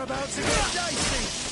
about to get dicey!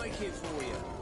take it for you.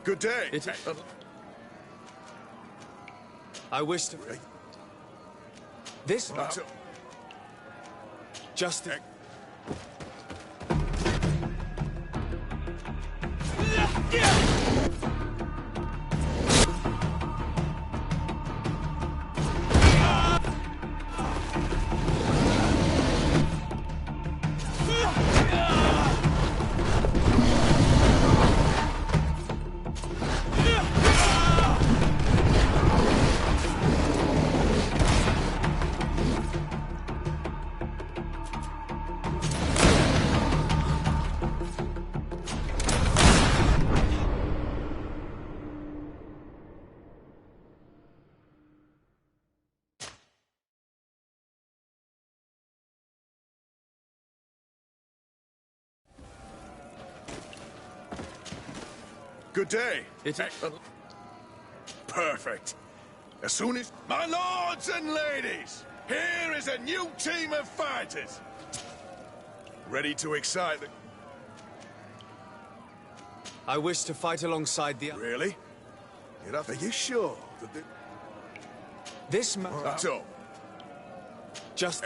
Good day. I wish to... This? Justice... Good day. It is. Perfect. As soon as... My lords and ladies, here is a new team of fighters. Ready to excite the... I wish to fight alongside the... Really? Get up. Are you sure that the... This man... That's all. Just...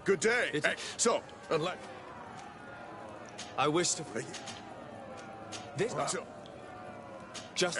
Good day. So, unlike... I wish to... This... So, Just...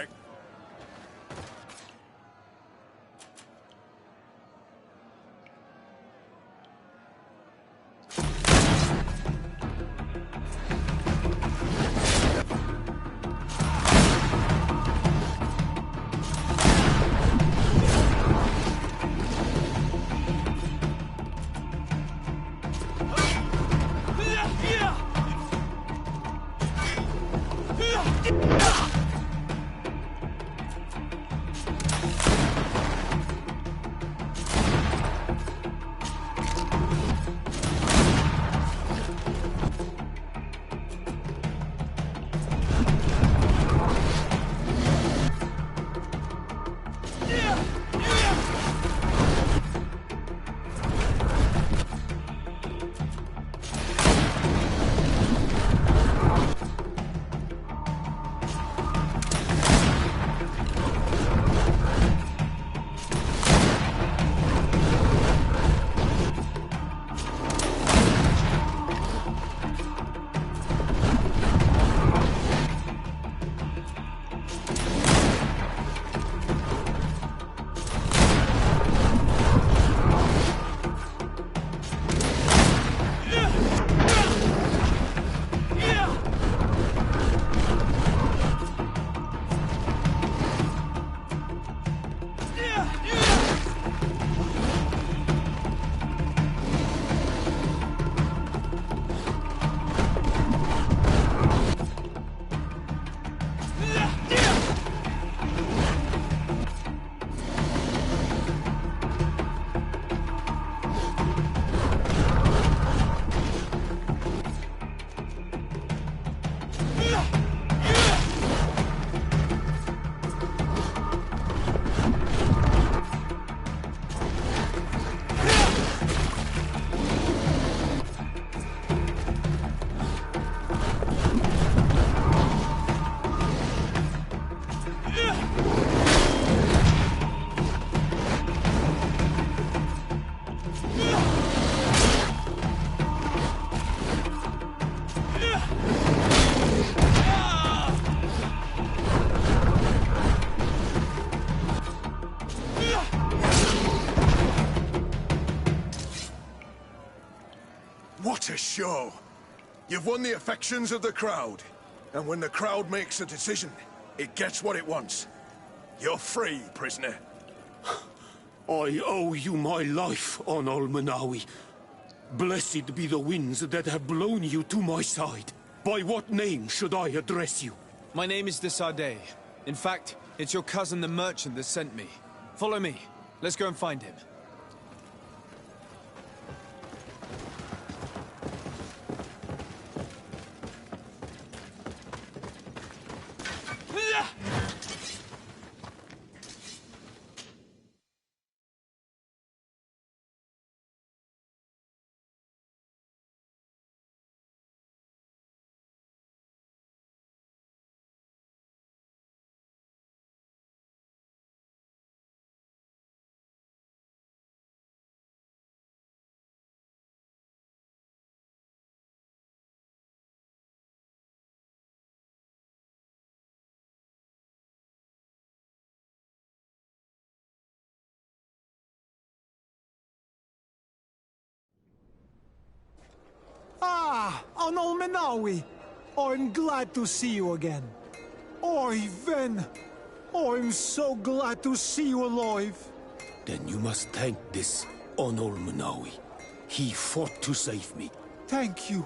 What a show! You've won the affections of the crowd. And when the crowd makes a decision, it gets what it wants. You're free, prisoner. I owe you my life, Onol Manawi. Blessed be the winds that have blown you to my side. By what name should I address you? My name is Desade. In fact, it's your cousin the merchant that sent me. Follow me. Let's go and find him. Ah, Onol Menawi. I'm glad to see you again. Oi, Ven. I'm so glad to see you alive. Then you must thank this Onol Manawi. He fought to save me. Thank you.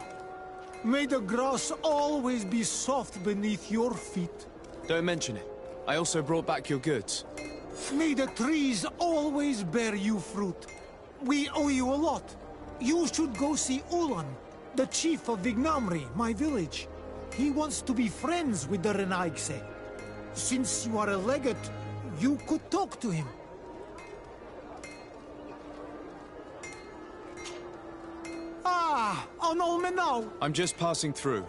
May the grass always be soft beneath your feet. Don't mention it. I also brought back your goods. May the trees always bear you fruit. We owe you a lot. You should go see Ulan, the chief of Vignamri, my village. He wants to be friends with the Renaigse. Since you are a legate, you could talk to him. Ah, Onol Menau. I'm just passing through.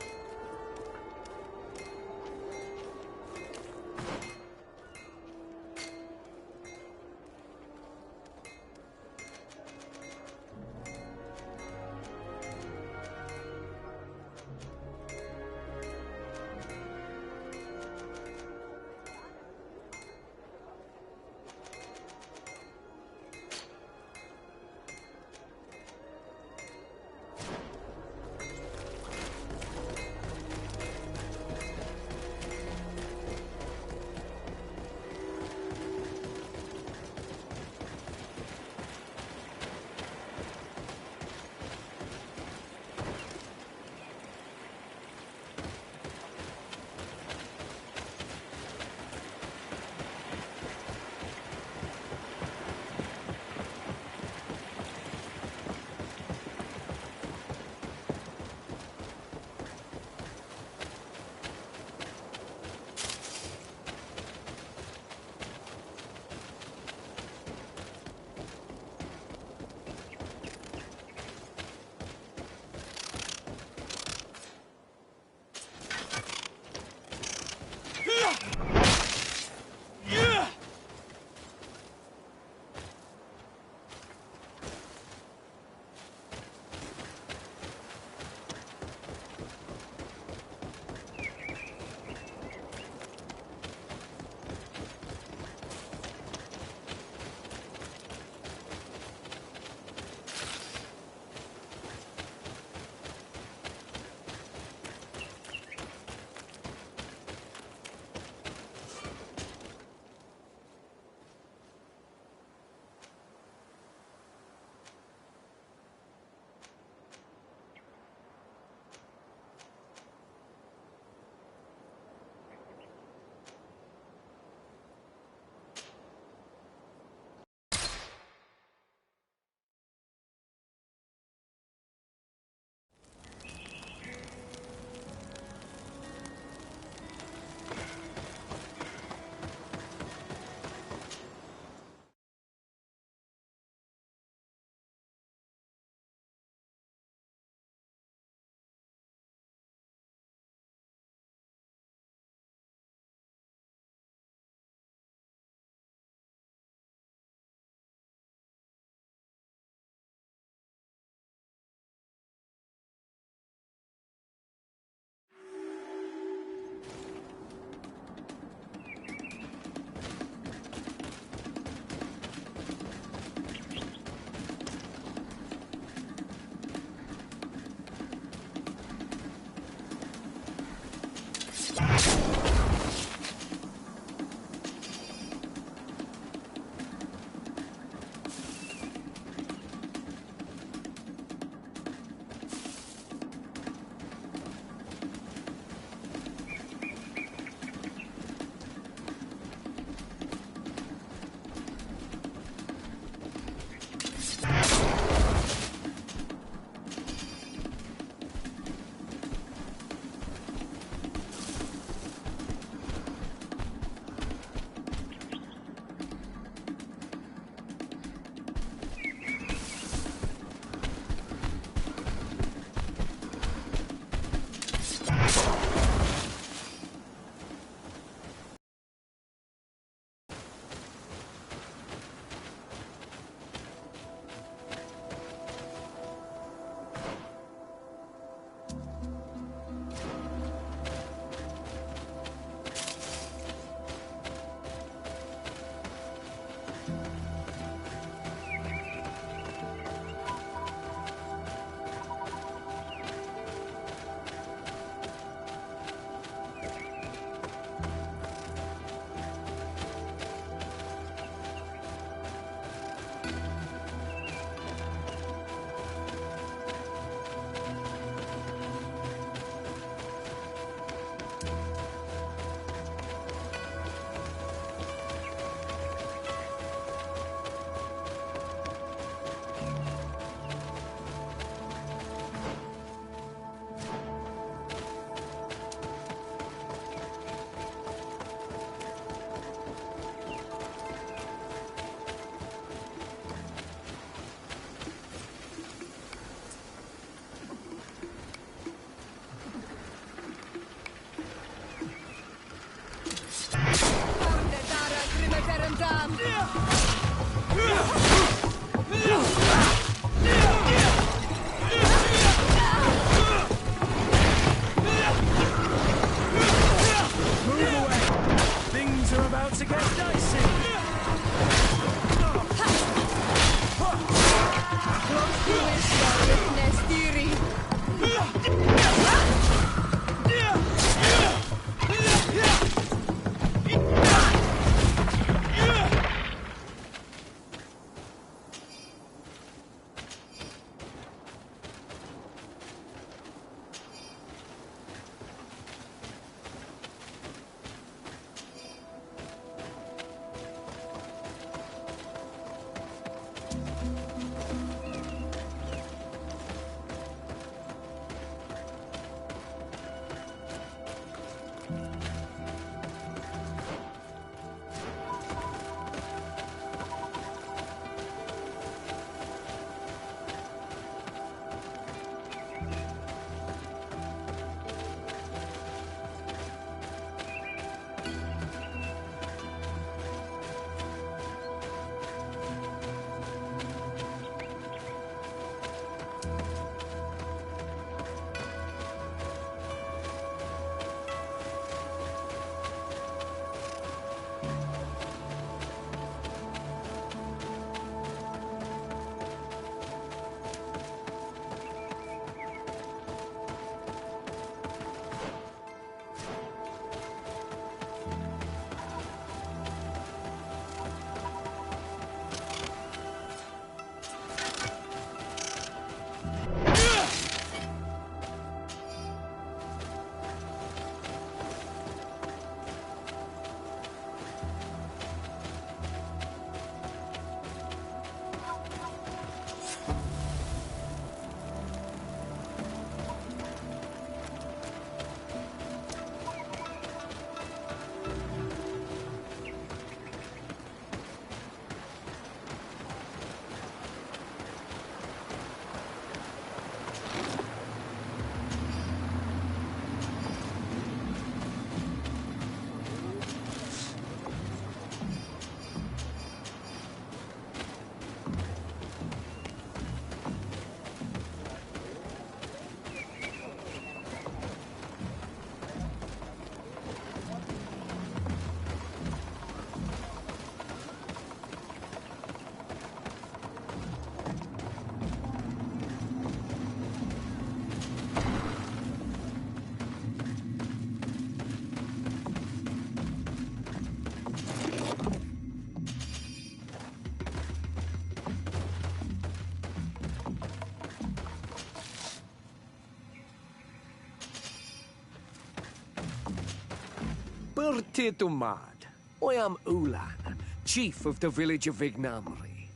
Murtitu mad. I am Ulan, chief of the village of Vignamri.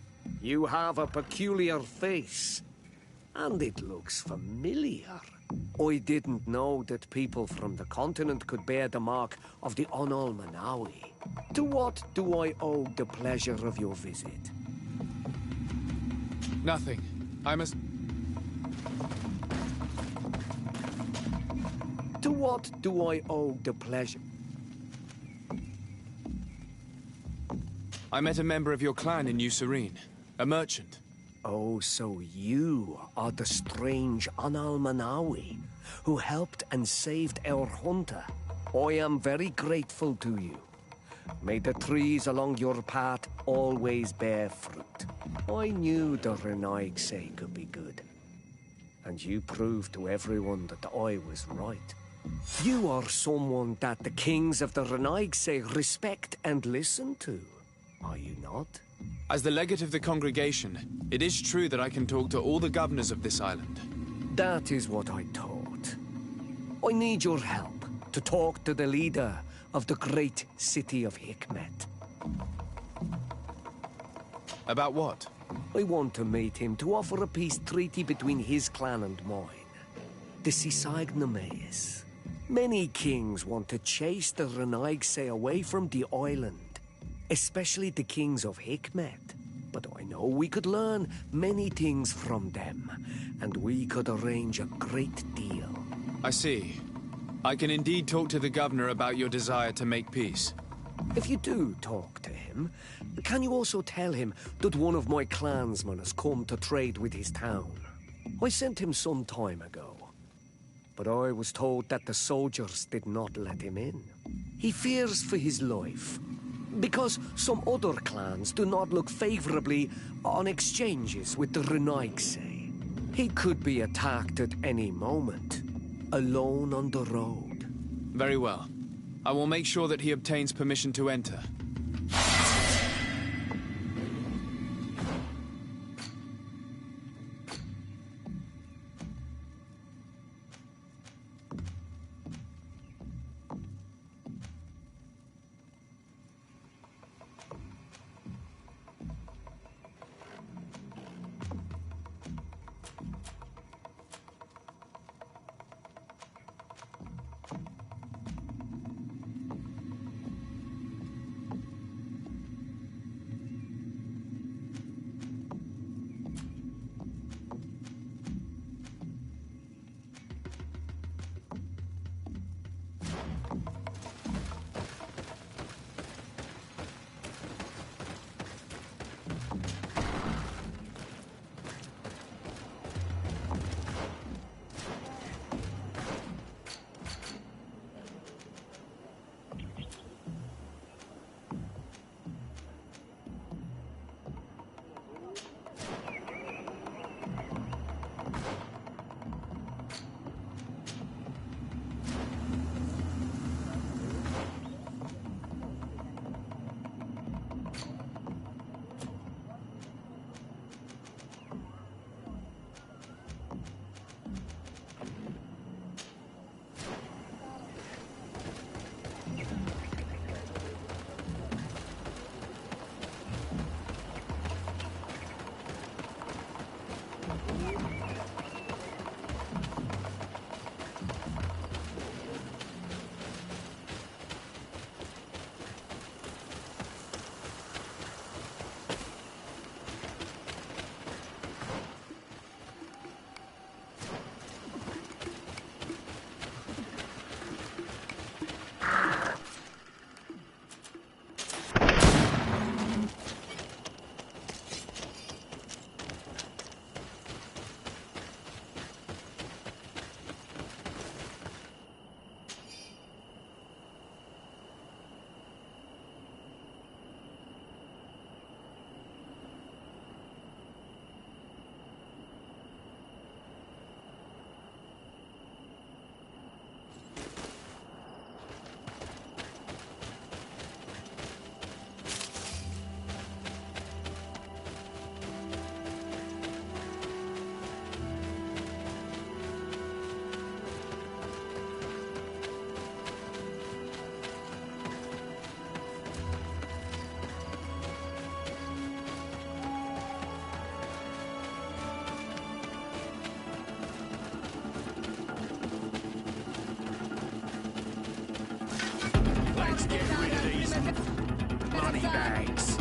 You have a peculiar face, and it looks familiar. I didn't know that people from the continent could bear the mark of the Onol Manawi. To what do I owe the pleasure of your visit? Nothing. I must... To what do I owe the pleasure? I met a member of your clan in New Serene. A merchant. Oh, so you are the strange Onol Manawi who helped and saved our hunter. I am very grateful to you. May the trees along your path always bear fruit. I knew the Renaigse could be good. And you proved to everyone that I was right. You are someone that the kings of the Renaigse respect and listen to, are you not? As the legate of the congregation, it is true that I can talk to all the governors of this island. That is what I thought. I need your help to talk to the leader of the great city of Hikmet. About what? I want to meet him to offer a peace treaty between his clan and mine. The Sisagnames. Many kings want to chase the Renaigse away from the island, especially the kings of Hikmet. But I know we could learn many things from them, and we could arrange a great deal. I see. I can indeed talk to the governor about your desire to make peace. If you do talk to him, can you also tell him that one of my clansmen has come to trade with his town? I sent him some time ago, but I was told that the soldiers did not let him in. He fears for his life, because some other clans do not look favorably on exchanges with the Renaigse. He could be attacked at any moment, alone on the road. Very well. I will make sure that he obtains permission to enter. Let's get rid of these money bags.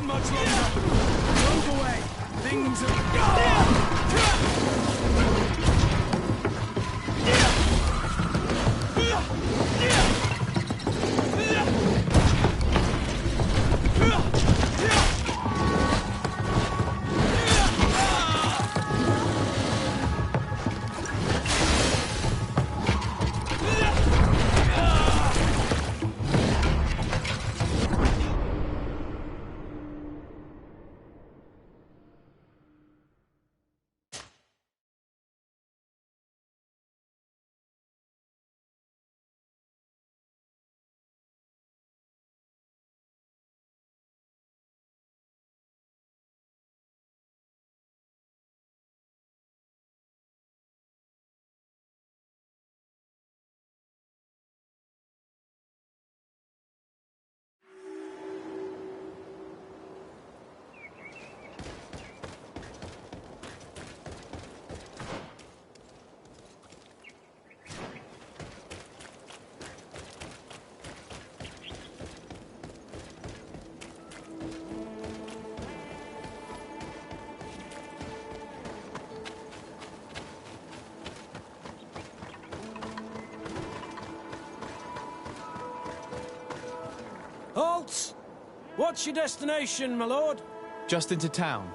Much longer. Move away! Things are... Halt! What's your destination, my lord? Just into town.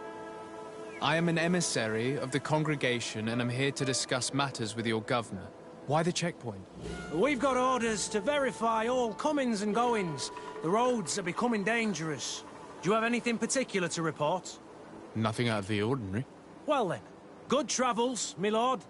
I am an emissary of the congregation and am here to discuss matters with your governor. Why the checkpoint? We've got orders to verify all comings and goings. The roads are becoming dangerous. Do you have anything particular to report? Nothing out of the ordinary. Well then, good travels, my lord.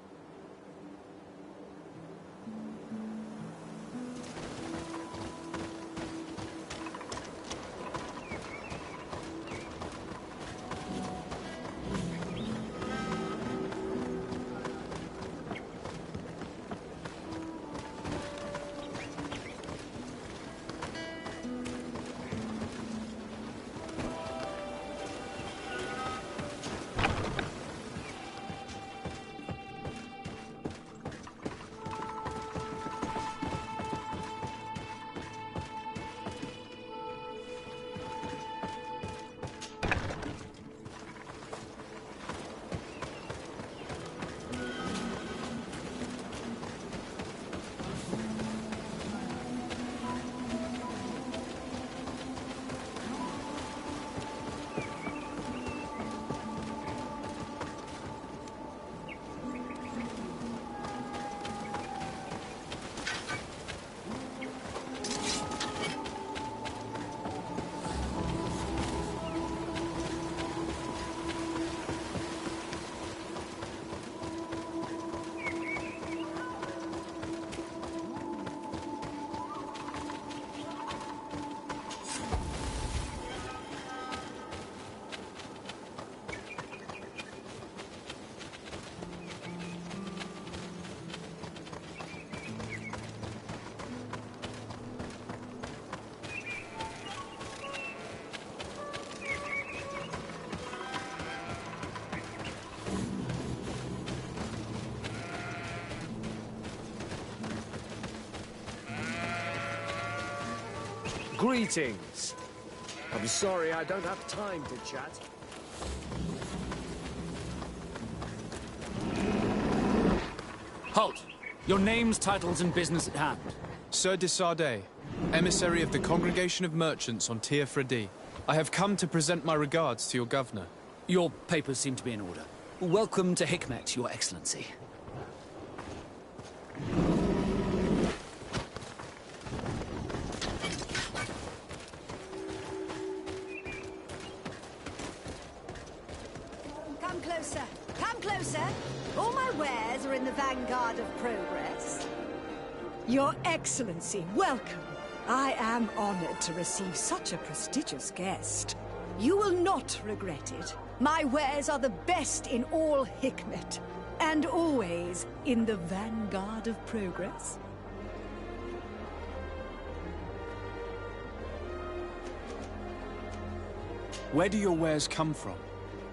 Greetings. I'm sorry I don't have time to chat. Halt! Your names, titles, and business at hand. Sir de Sardet, emissary of the Congregation of Merchants on Tir Fredi. I have come to present my regards to your governor. Your papers seem to be in order. Welcome to Hikmet, Your Excellency. Come closer. Come closer. All my wares are in the vanguard of progress. Your Excellency, welcome. I am honored to receive such a prestigious guest. You will not regret it. My wares are the best in all Hikmet, and always in the vanguard of progress. Where do your wares come from?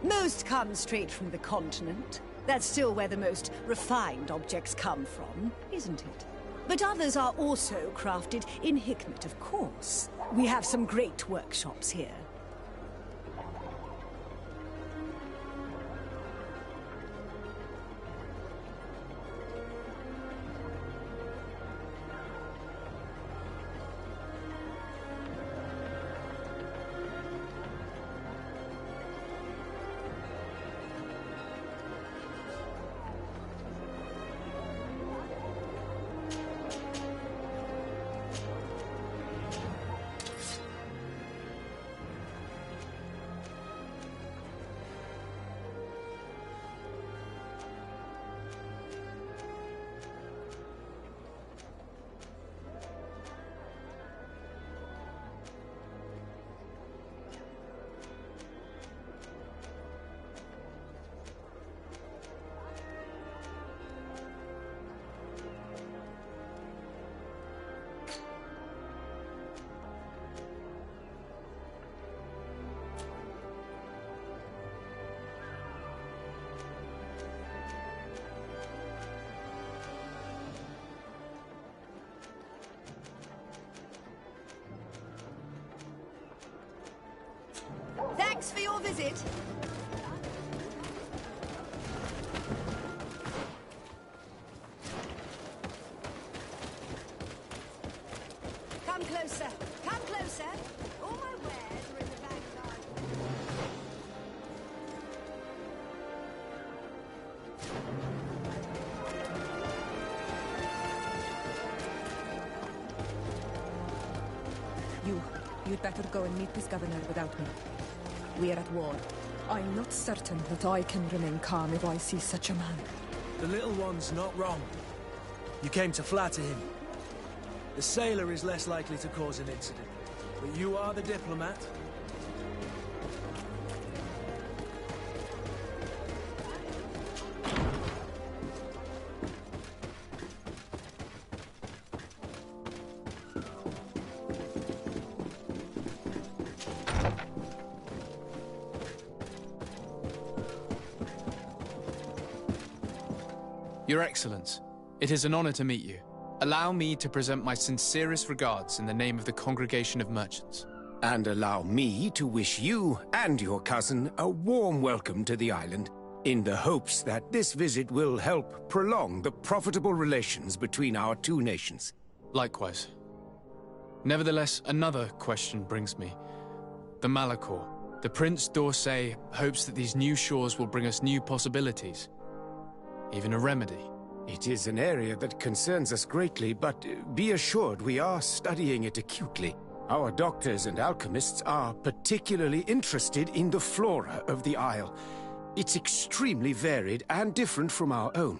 Most come straight from the continent. That's still where the most refined objects come from, isn't it? But others are also crafted in Hikmet, of course. We have some great workshops here. Thanks for your visit. Come closer. Come closer. All my wares are in the vanguard. You'd better go and meet this governor without me. We are at war. I'm not certain that I can remain calm if I see such a man. The little one's not wrong. You came to flatter him. The sailor is less likely to cause an incident. But you are the diplomat. Your Excellence, it is an honor to meet you. Allow me to present my sincerest regards in the name of the Congregation of Merchants. And allow me to wish you and your cousin a warm welcome to the island, in the hopes that this visit will help prolong the profitable relations between our two nations. Likewise. Nevertheless, another question brings me. The Malachor. The Prince d'Orsay hopes that these new shores will bring us new possibilities. Even a remedy. It is an area that concerns us greatly, but be assured we are studying it acutely. Our doctors and alchemists are particularly interested in the flora of the Isle. It's extremely varied and different from our own.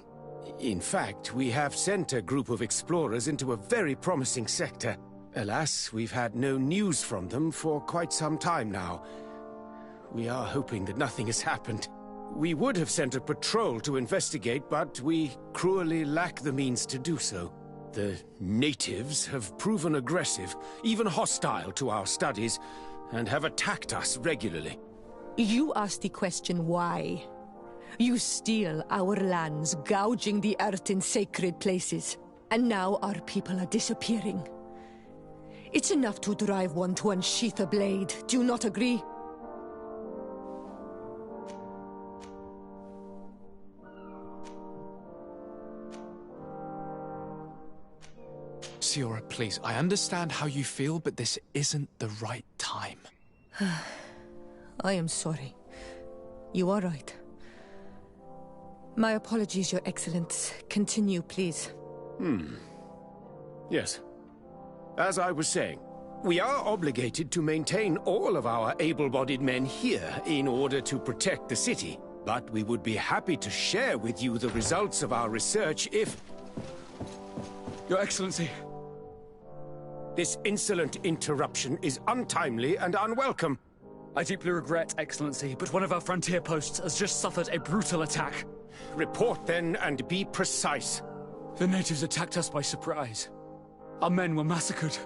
In fact, we have sent a group of explorers into a very promising sector. Alas, we've had no news from them for quite some time now. We are hoping that nothing has happened. We would have sent a patrol to investigate, but we cruelly lack the means to do so. The natives have proven aggressive, even hostile to our studies, and have attacked us regularly. You asked the question why. You steal our lands, gouging the earth in sacred places. And now our people are disappearing. It's enough to drive one to unsheath a blade. Do you not agree? Siora, please, I understand how you feel, but this isn't the right time. I am sorry. You are right. My apologies, Your Excellence. Continue, please. Yes. As I was saying, we are obligated to maintain all of our able-bodied men here in order to protect the city. But we would be happy to share with you the results of our research if... Your Excellency. This insolent interruption is untimely and unwelcome. I deeply regret, Excellency, but one of our frontier posts has just suffered a brutal attack. Report then, and be precise. The natives attacked us by surprise. Our men were massacred.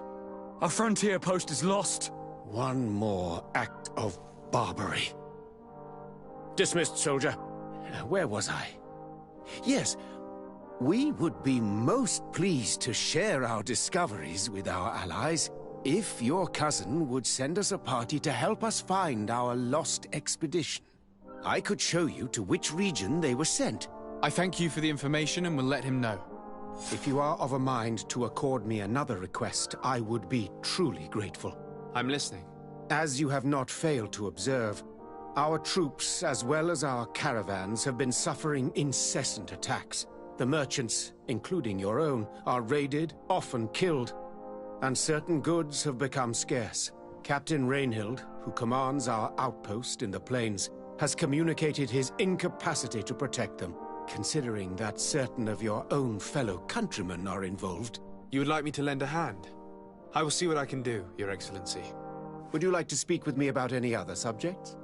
Our frontier post is lost. One more act of barbarity. Dismissed, soldier. Where was I? Yes. We would be most pleased to share our discoveries with our allies if your cousin would send us a party to help us find our lost expedition. I could show you to which region they were sent. I thank you for the information and will let him know. If you are of a mind to accord me another request, I would be truly grateful. I'm listening. As you have not failed to observe, our troops, as well as our caravans, have been suffering incessant attacks. The merchants, including your own, are raided, often killed, and certain goods have become scarce. Captain Rainhild, who commands our outpost in the plains, has communicated his incapacity to protect them, considering that certain of your own fellow countrymen are involved. You would like me to lend a hand? I will see what I can do, Your Excellency. Would you like to speak with me about any other subjects?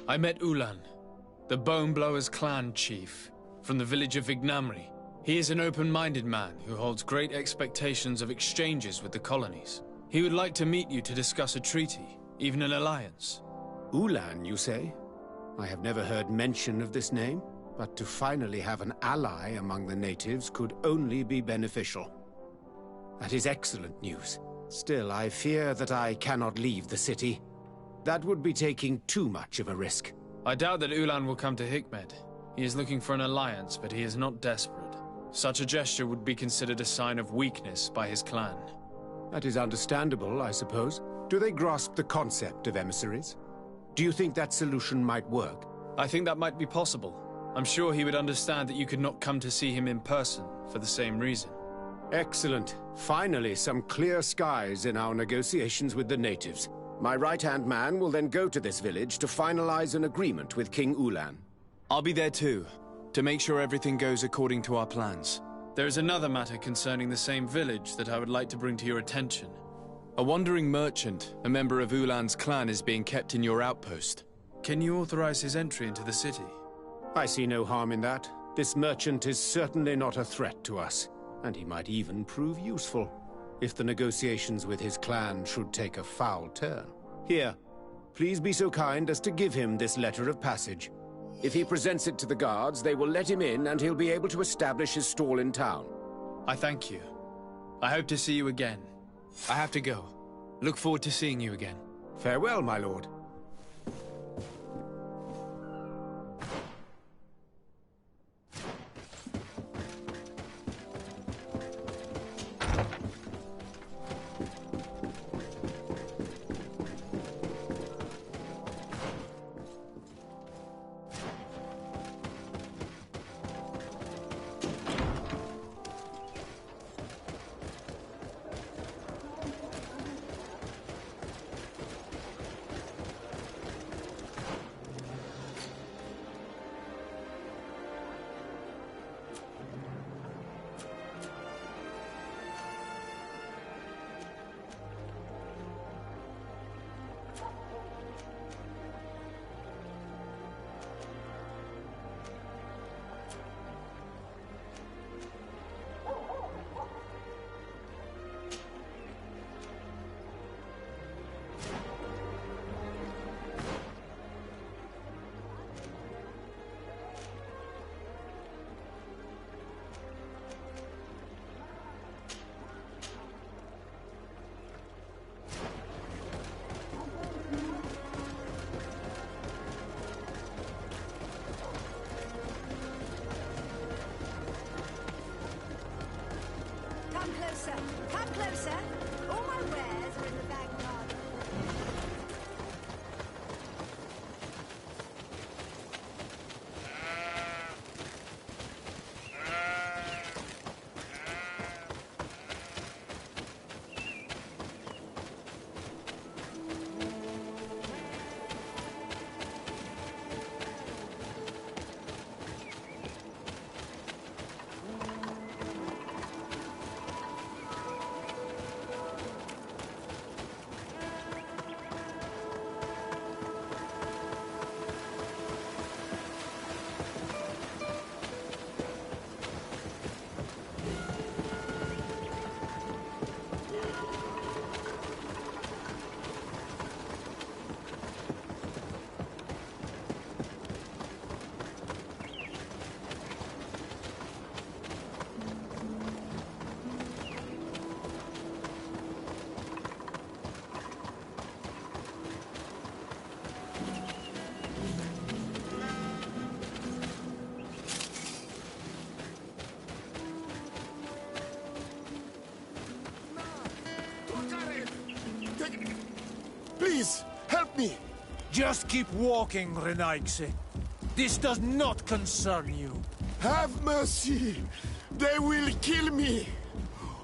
I met Ulan, the Boneblower's clan chief, from the village of Vignamri. He is an open-minded man who holds great expectations of exchanges with the colonies. He would like to meet you to discuss a treaty, even an alliance. Ulan, you say? I have never heard mention of this name, but to finally have an ally among the natives could only be beneficial. That is excellent news. Still, I fear that I cannot leave the city. That would be taking too much of a risk. I doubt that Ulan will come to Hikmed. He is looking for an alliance, but he is not desperate. Such a gesture would be considered a sign of weakness by his clan. That is understandable, I suppose. Do they grasp the concept of emissaries? Do you think that solution might work? I think that might be possible. I'm sure he would understand that you could not come to see him in person for the same reason. Excellent. Finally, some clear skies in our negotiations with the natives. My right-hand man will then go to this village to finalize an agreement with King Ulan. I'll be there too, to make sure everything goes according to our plans. There is another matter concerning the same village that I would like to bring to your attention. A wandering merchant, a member of Ulan's clan, is being kept in your outpost. Can you authorize his entry into the city? I see no harm in that. This merchant is certainly not a threat to us, and he might even prove useful, if the negotiations with his clan should take a foul turn. Here, please be so kind as to give him this letter of passage. If he presents it to the guards, they will let him in and he'll be able to establish his stall in town. I thank you. I hope to see you again. I have to go. Look forward to seeing you again. Farewell, my lord. Come closer. All my wares are in the vanguard. Please, help me! Just keep walking, Renaigse. This does not concern you. Have mercy! They will kill me!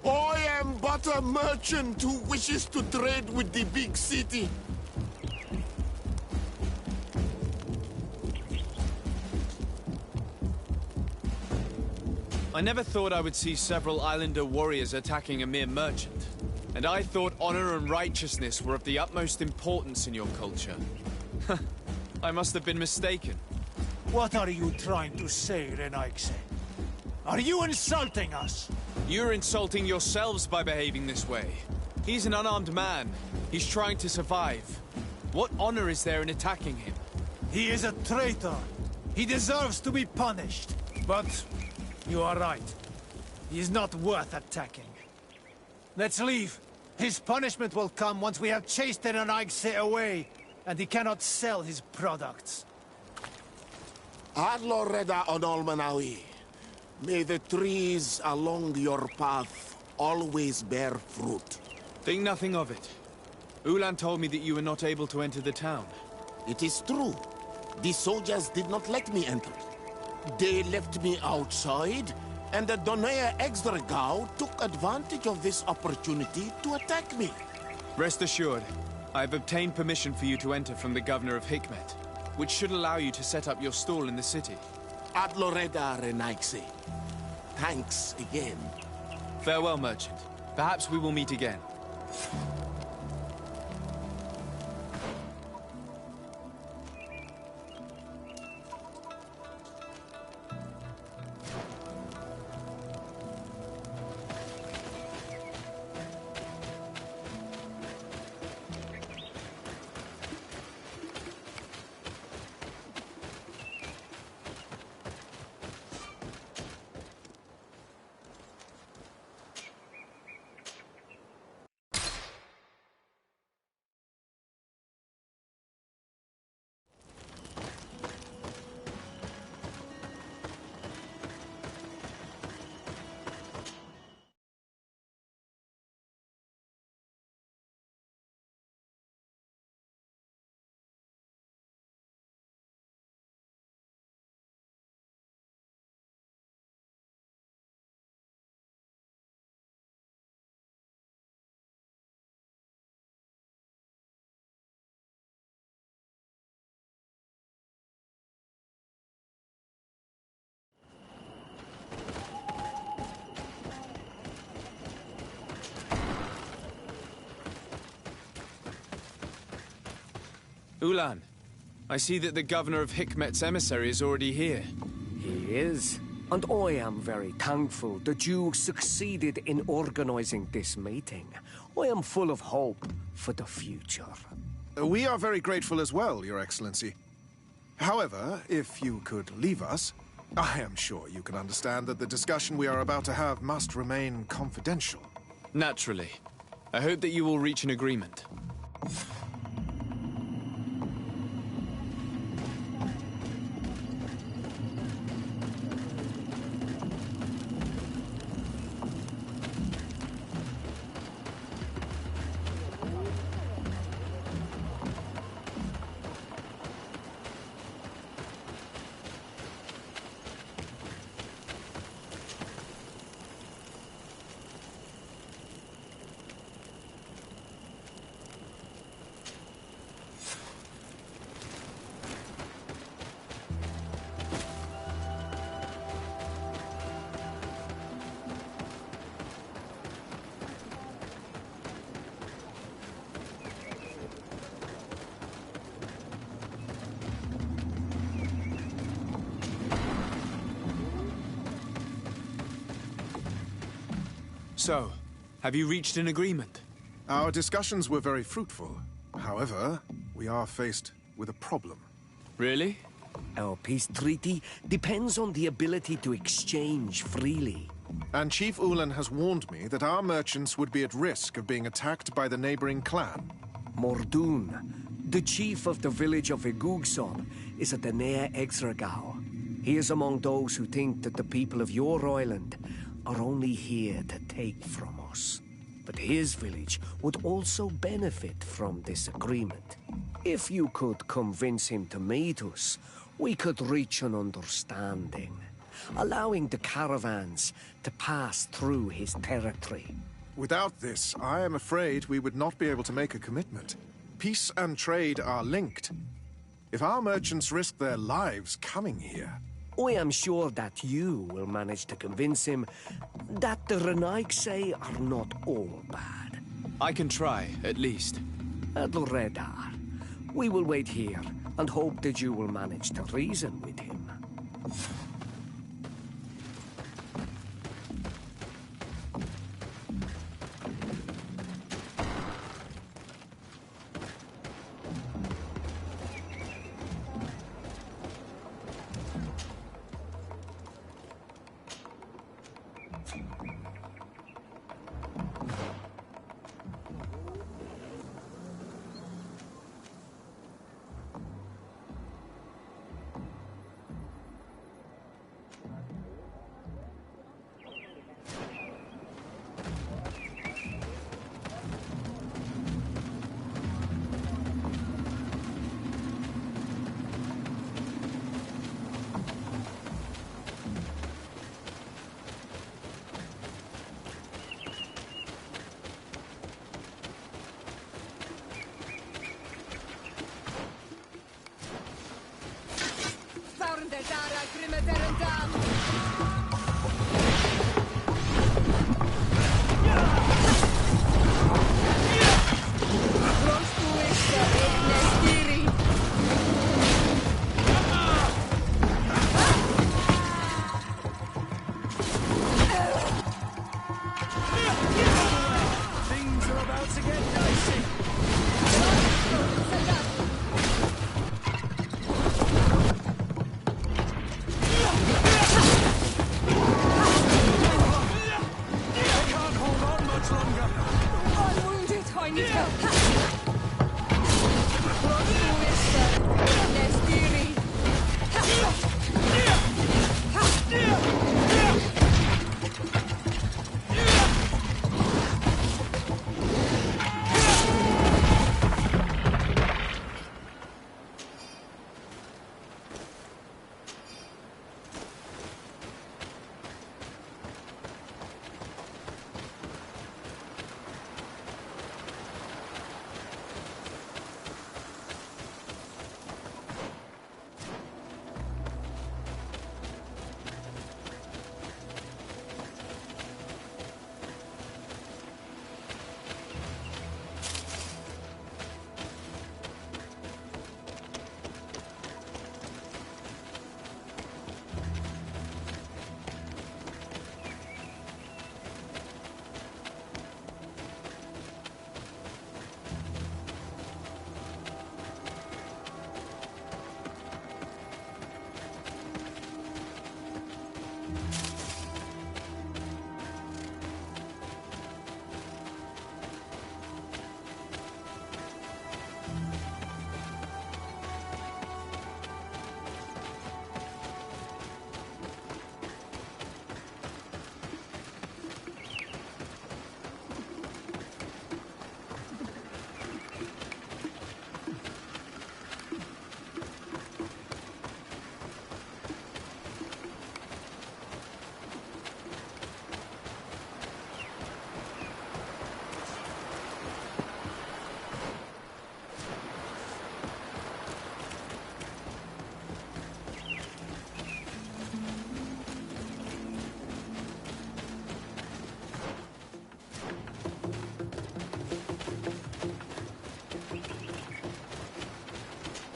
I am but a merchant who wishes to trade with the big city. I never thought I would see several islander warriors attacking a mere merchant. And I thought honor and righteousness were of the utmost importance in your culture. I must have been mistaken. What are you trying to say, Renaigse? Are you insulting us? You're insulting yourselves by behaving this way. He's an unarmed man. He's trying to survive. What honor is there in attacking him? He is a traitor. He deserves to be punished. But you are right. He is not worth attacking. Let's leave. His punishment will come once we have chased the Renaigse away, and he cannot sell his products. Adloreda Onolmanawi, may the trees along your path always bear fruit. Think nothing of it. Ulan told me that you were not able to enter the town. It is true. The soldiers did not let me enter. They left me outside, and the Donea Exdragao took advantage of this opportunity to attack me. Rest assured, I have obtained permission for you to enter from the governor of Hikmet, which should allow you to set up your stall in the city. Adloreda Renaigse. Thanks again. Farewell, merchant. Perhaps we will meet again. Ulan, I see that the governor of Hikmet's emissary is already here. He is. And I am very thankful that you succeeded in organizing this meeting. I am full of hope for the future. We are very grateful as well, Your Excellency. However, if you could leave us, I am sure you can understand that the discussion we are about to have must remain confidential. Naturally. I hope that you will reach an agreement. So, have you reached an agreement? Our discussions were very fruitful. However, we are faced with a problem. Really? Our peace treaty depends on the ability to exchange freely. And Chief Ulan has warned me that our merchants would be at risk of being attacked by the neighboring clan. Mordoon, the chief of the village of Igugsob, is at the Nea Exragao. He is among those who think that the people of your island are only here to take from us. But his village would also benefit from this agreement. If you could convince him to meet us, we could reach an understanding, allowing the caravans to pass through his territory. Without this, I am afraid we would not be able to make a commitment. Peace and trade are linked. If our merchants risk their lives coming here... I am sure that you will manage to convince him that the Renaigse are not all bad. I can try, at least. Adloredar, we will wait here and hope that you will manage to reason with him.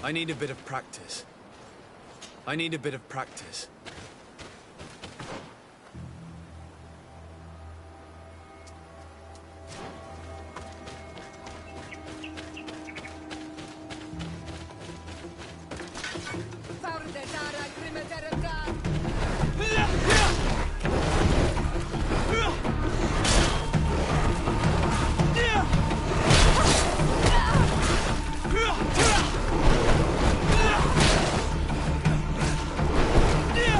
I need a bit of practice. I need a bit of practice. Yeah!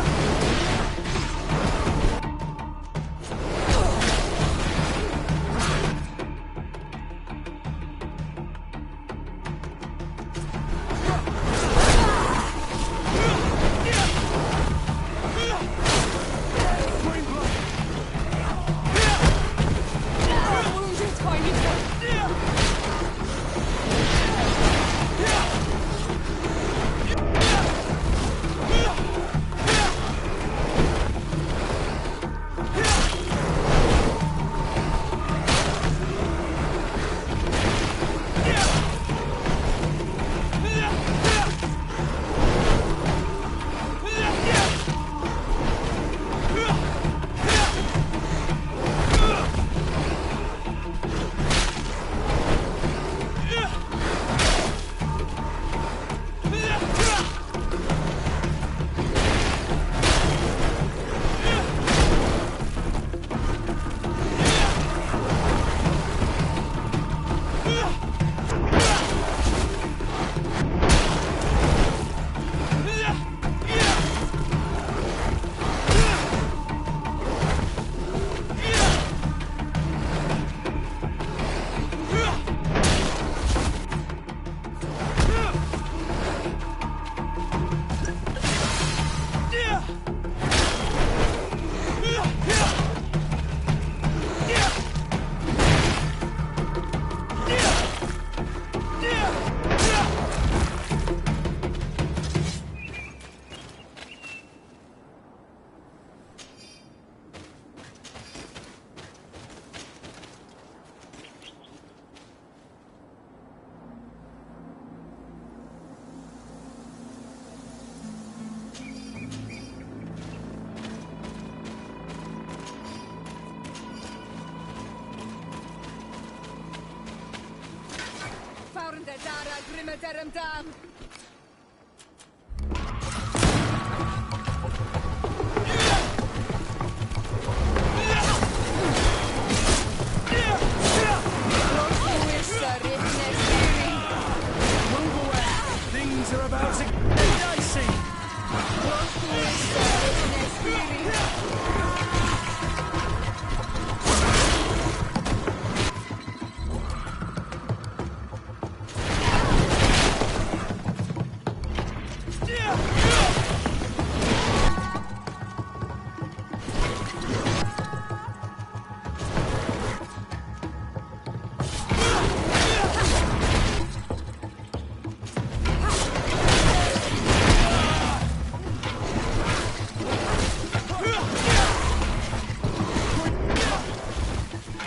Things are about to get dicey.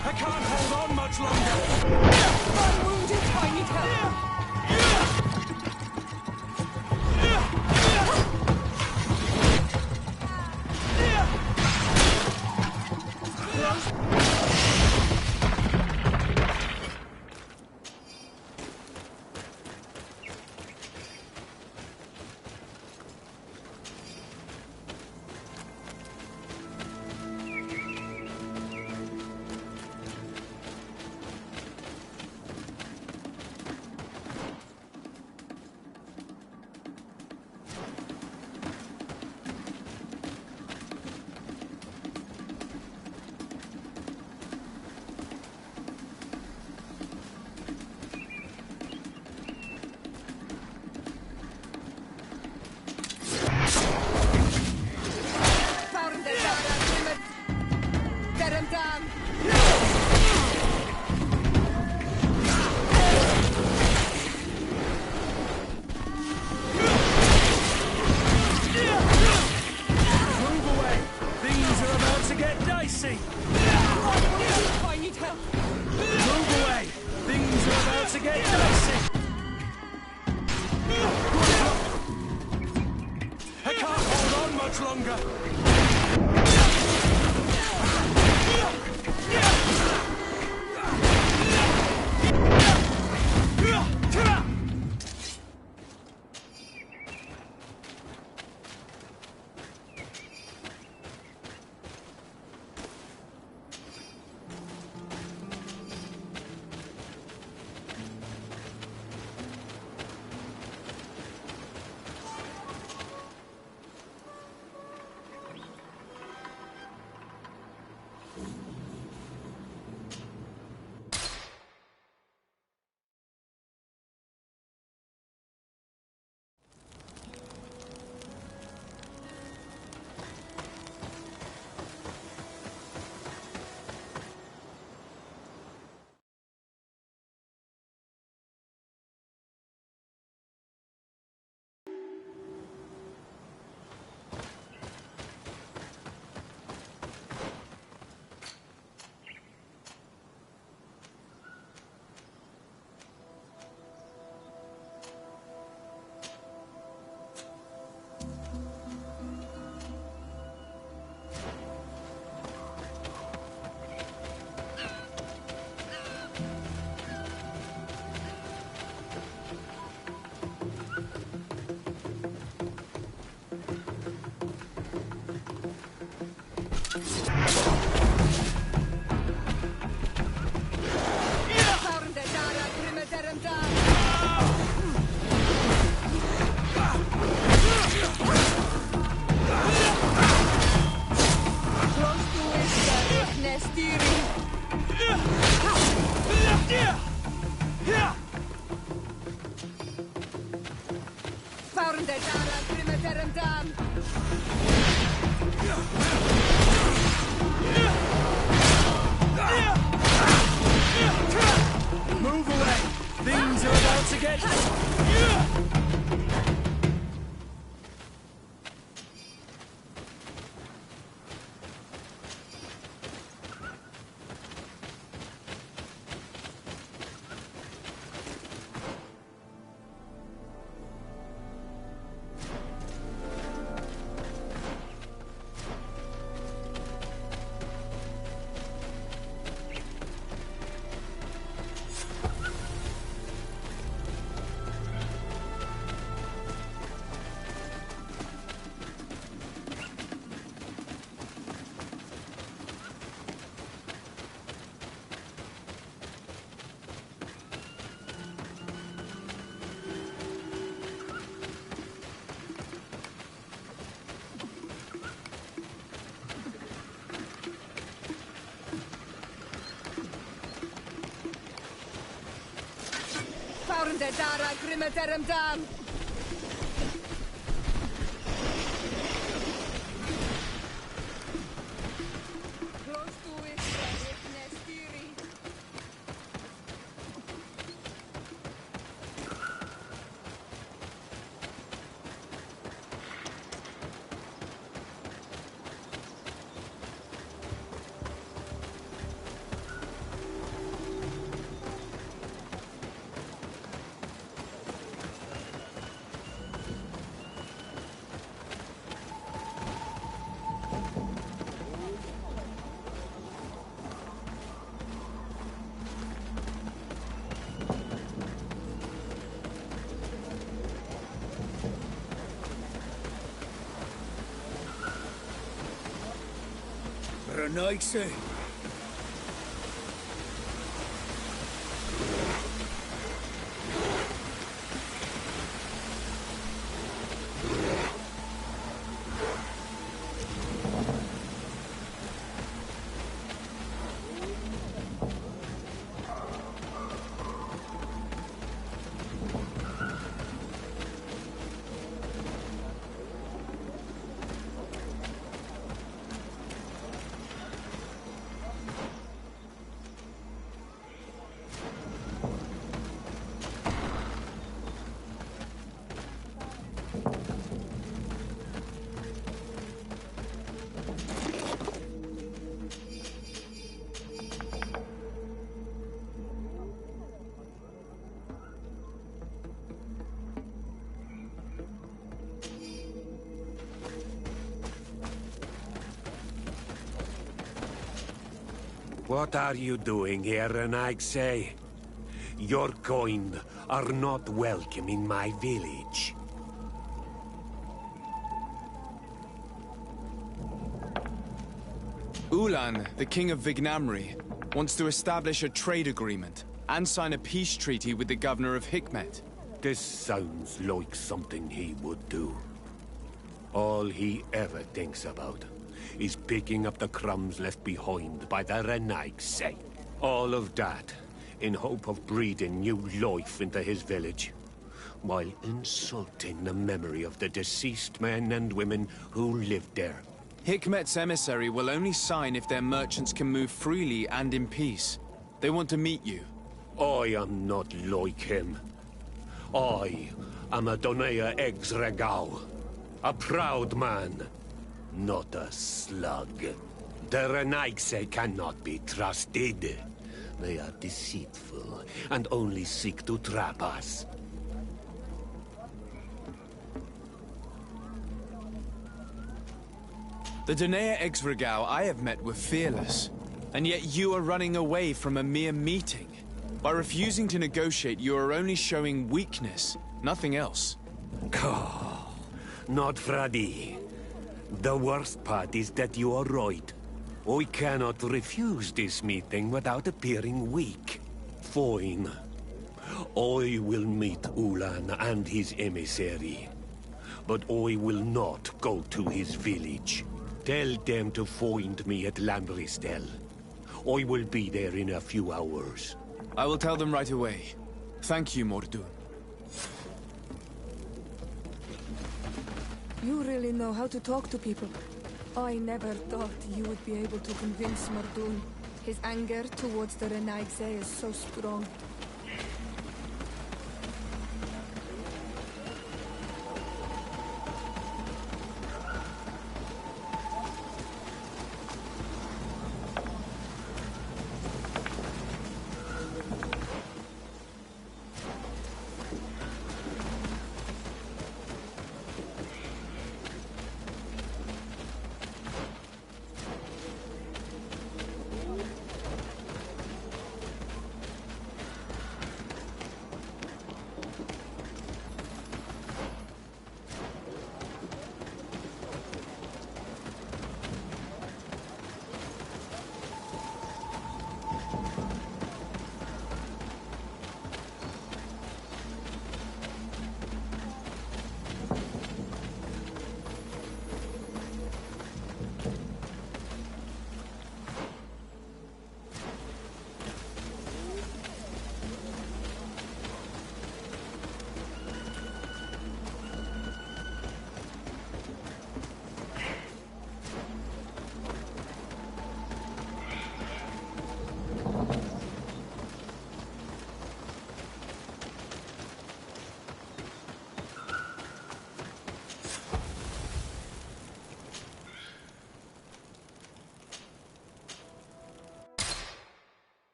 I can't hold on much longer. I'm wounded. I need help. Karnde dara grimeterem dam. Close to it, Nestiri. Renaigse. What are you doing here, Renaigse? Your kind are not welcome in my village. Ulan, the king of Vignamri, wants to establish a trade agreement and sign a peace treaty with the governor of Hikmet. This sounds like something he would do. All he ever thinks about is picking up the crumbs left behind by the Renaigse. All of that in hope of breathing new life into his village, while insulting the memory of the deceased men and women who lived there. Hikmet's emissary will only sign if their merchants can move freely and in peace. They want to meet you. I am not like him. I am a Donea Exregao, a proud man, not a slug. The Renaigse cannot be trusted. They are deceitful and only seek to trap us. The Donea Exregao I have met were fearless, and yet you are running away from a mere meeting. By refusing to negotiate, you are only showing weakness, nothing else. Not Fradi. The worst part is that you are right. I cannot refuse this meeting without appearing weak. Fine. I will meet Ulan and his emissary. But I will not go to his village. Tell them to find me at Lambristel. I will be there in a few hours. I will tell them right away. Thank you, Mordun. You really know how to talk to people. I never thought you would be able to convince Mordun. His anger towards the Renaigse is so strong.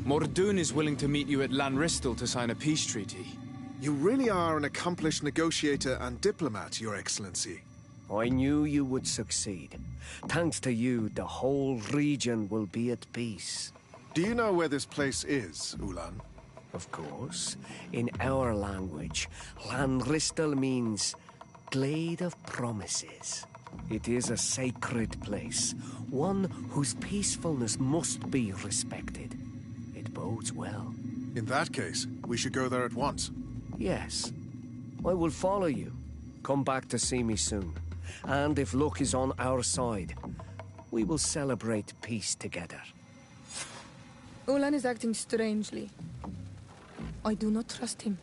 Mordoun is willing to meet you at Lanristel to sign a peace treaty. You really are an accomplished negotiator and diplomat, Your Excellency. I knew you would succeed. Thanks to you, the whole region will be at peace. Do you know where this place is, Ulan? Of course. In our language, Lanristel means Glade of Promises. It is a sacred place, one whose peacefulness must be respected. It bodes well. In that case, we should go there at once. Yes. I will follow you. Come back to see me soon. And if luck is on our side, we will celebrate peace together. Ulan is acting strangely. I do not trust him.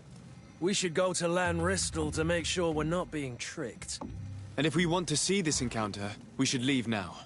We should go to Lanristel to make sure we're not being tricked. And if we want to see this encounter, we should leave now.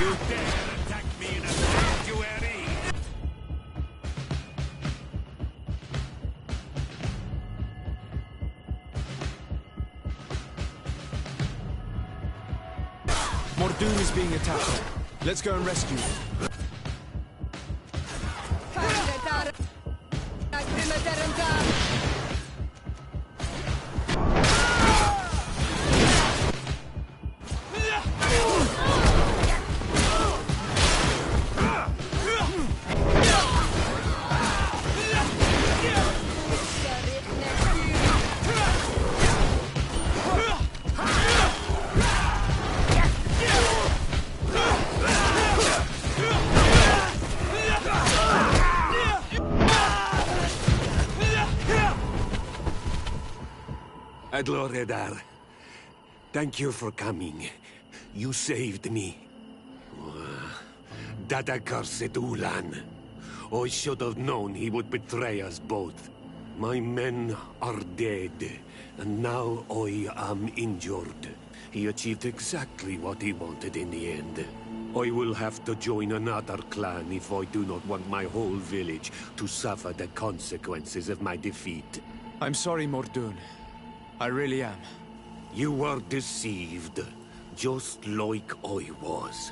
You dare attack me in a sanctuary! Mordoun is being attacked. Let's go and rescue him. Adloredar, thank you for coming. You saved me. That accursed Ulan. I should have known he would betray us both. My men are dead, and now I am injured. He achieved exactly what he wanted in the end. I will have to join another clan if I do not want my whole village to suffer the consequences of my defeat. I'm sorry, Mordoun. I really am. You were deceived, just like I was.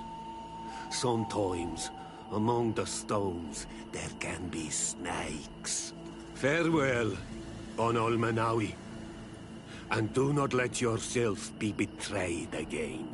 Sometimes, among the stones, there can be snakes. Farewell, Bon Almanawi. And do not let yourself be betrayed again.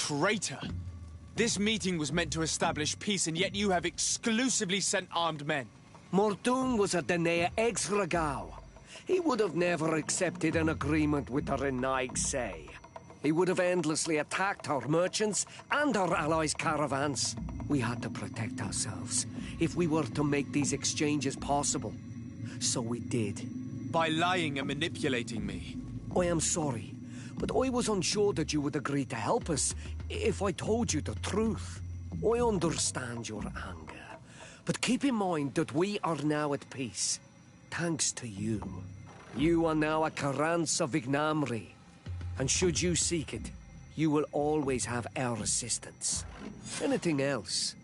traitor! This meeting was meant to establish peace, and yet you have exclusively sent armed men. Mordoon was a Denea Exregao. He would have never accepted an agreement with the Renaig Say. He would have endlessly attacked our merchants and our allies' caravans. We had to protect ourselves if we were to make these exchanges possible. So we did. By lying and manipulating me. I am sorry, but I was unsure that you would agree to help us if I told you the truth. I understand your anger, but keep in mind that we are now at peace, thanks to you. You are now a Karans of Ignamri, and should you seek it, you will always have our assistance. Anything else?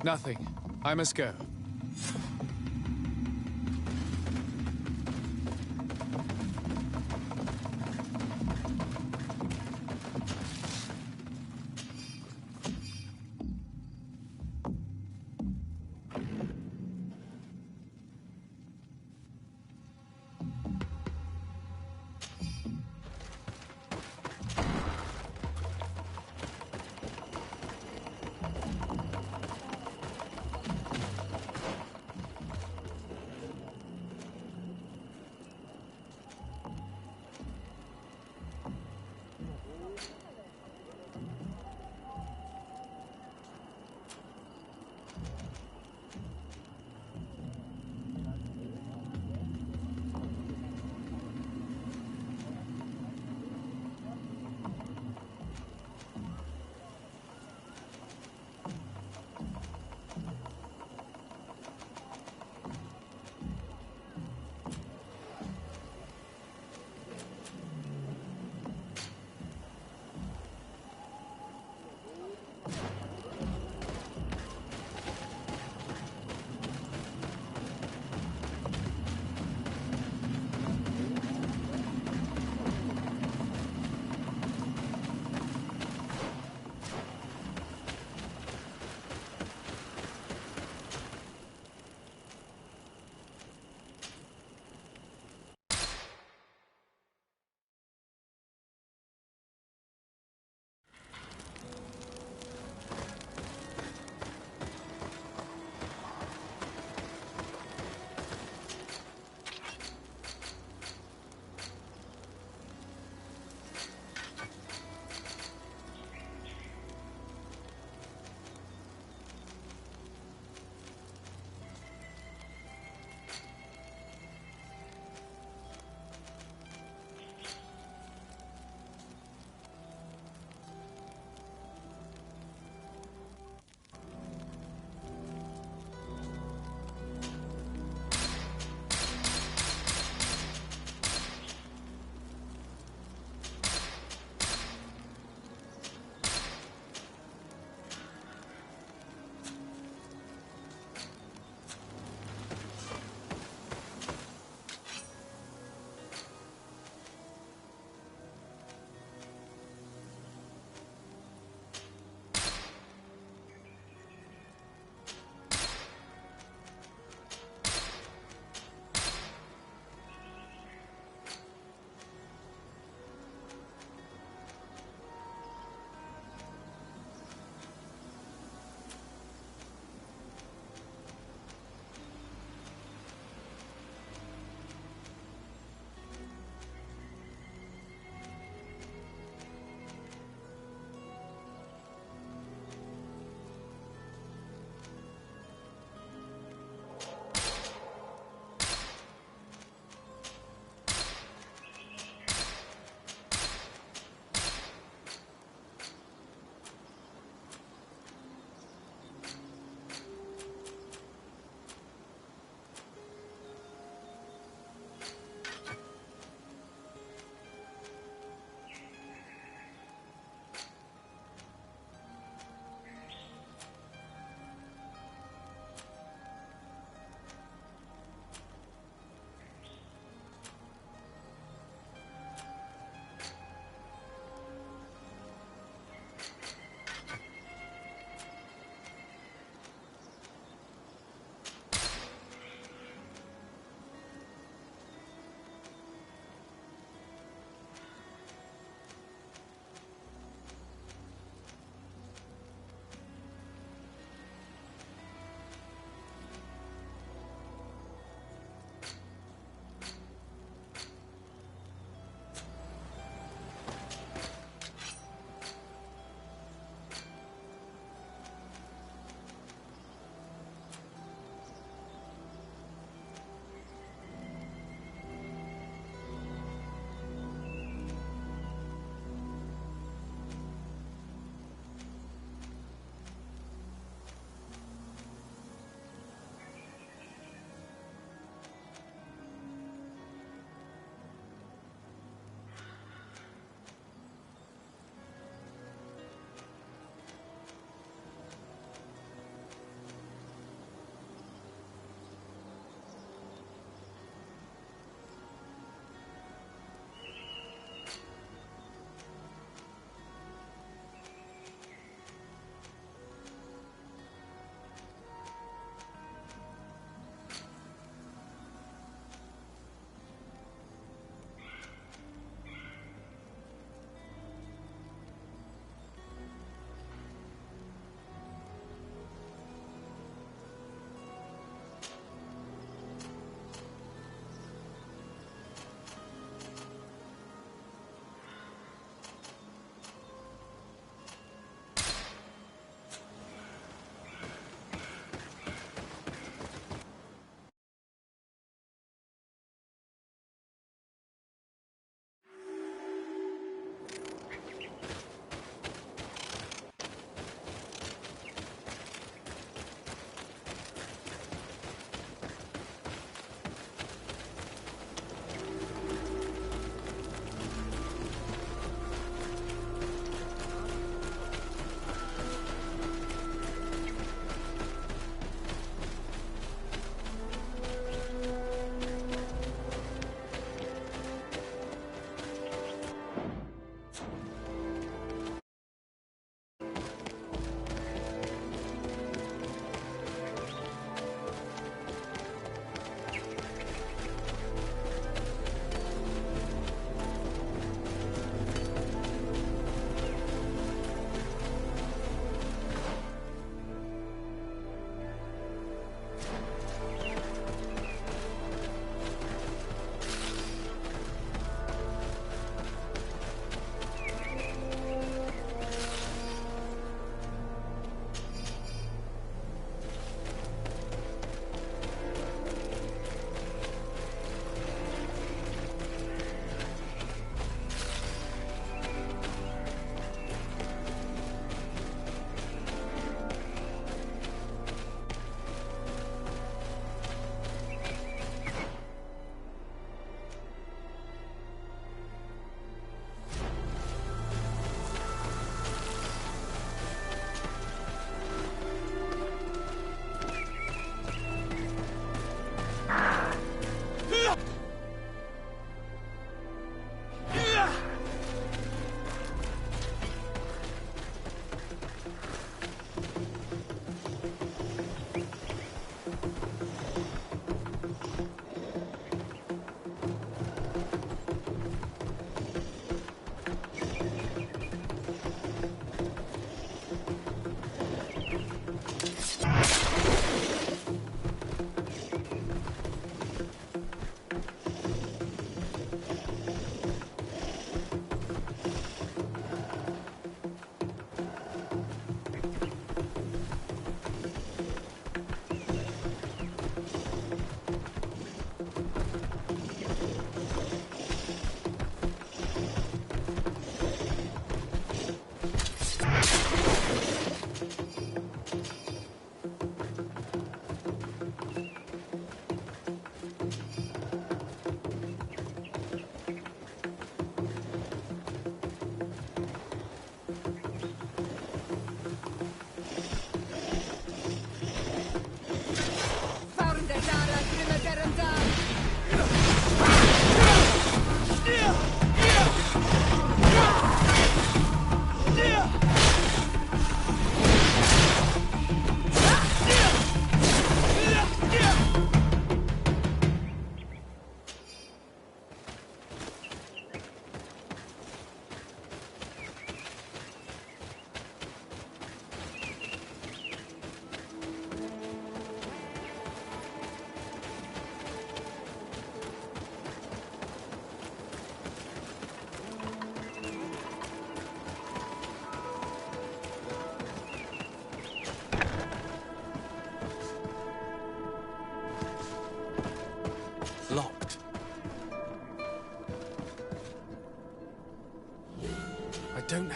Nothing. I must go.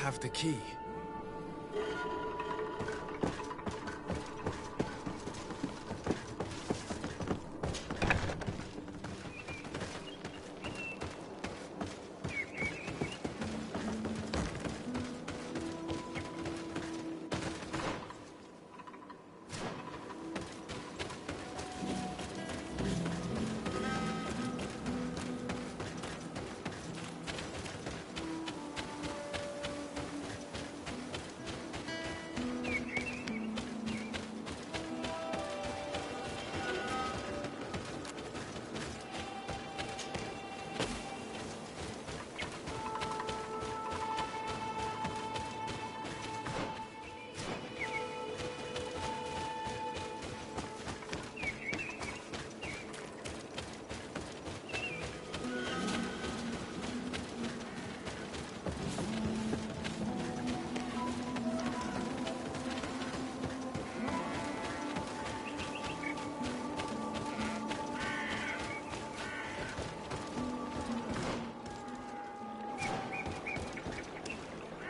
have the key.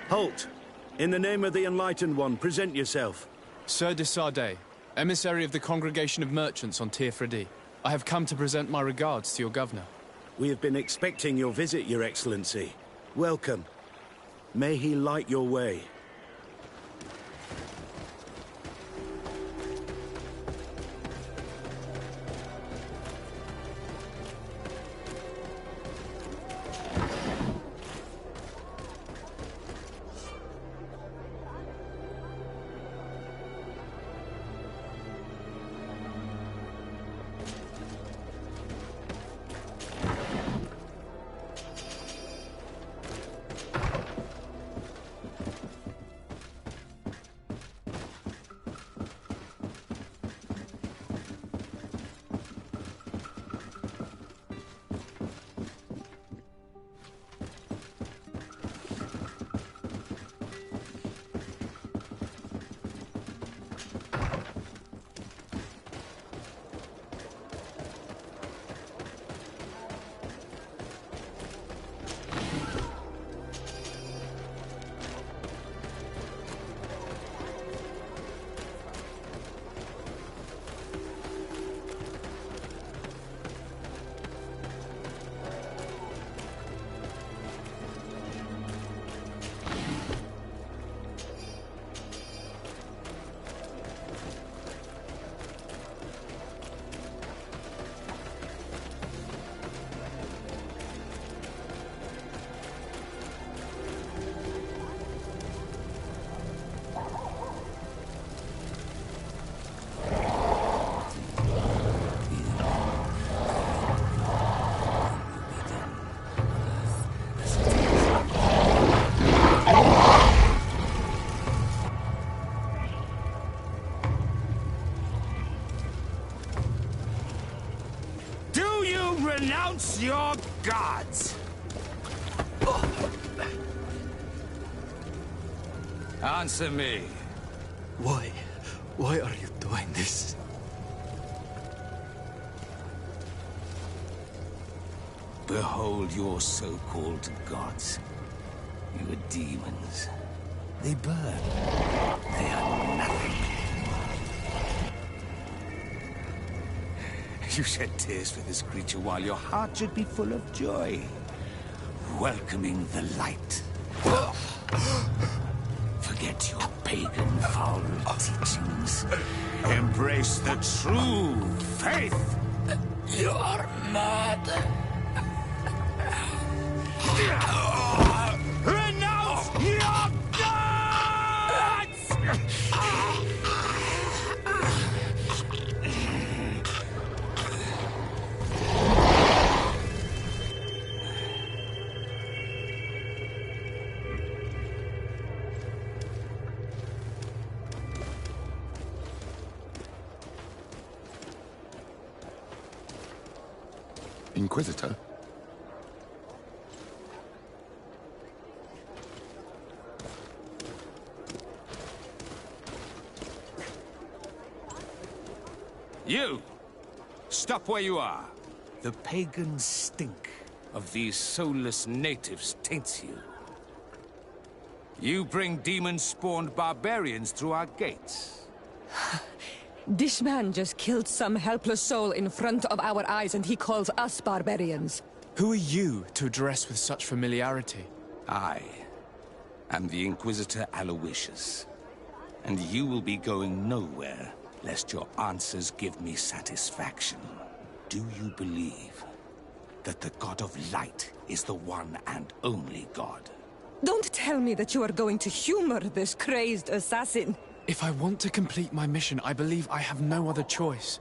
Halt! In the name of the Enlightened One, present yourself. Sir de Sardet, emissary of the Congregation of Merchants on Tir-Fredi. I have come to present my regards to your governor. We have been expecting your visit, Your Excellency. Welcome. May he light your way. Renounce your gods! Answer me. Why? Why are you doing this? Behold your so-called gods. You are demons. They burn. They are nothing. You shed tears for this creature while your heart should be full of joy. Welcoming the light. Forget your pagan foul teachings. Embrace the true faith. You are mad. Renounce your gods! Inquisitor? You! Stop where you are. The pagan stink of these soulless natives taints you. You bring demon-spawned barbarians through our gates. This man just killed some helpless soul in front of our eyes, and he calls us barbarians. Who are you to address with such familiarity? I am the Inquisitor Aloysius, and you will be going nowhere lest your answers give me satisfaction. Do you believe that the God of Light is the one and only God? Don't tell me that you are going to humor this crazed assassin. If I want to complete my mission, I believe I have no other choice.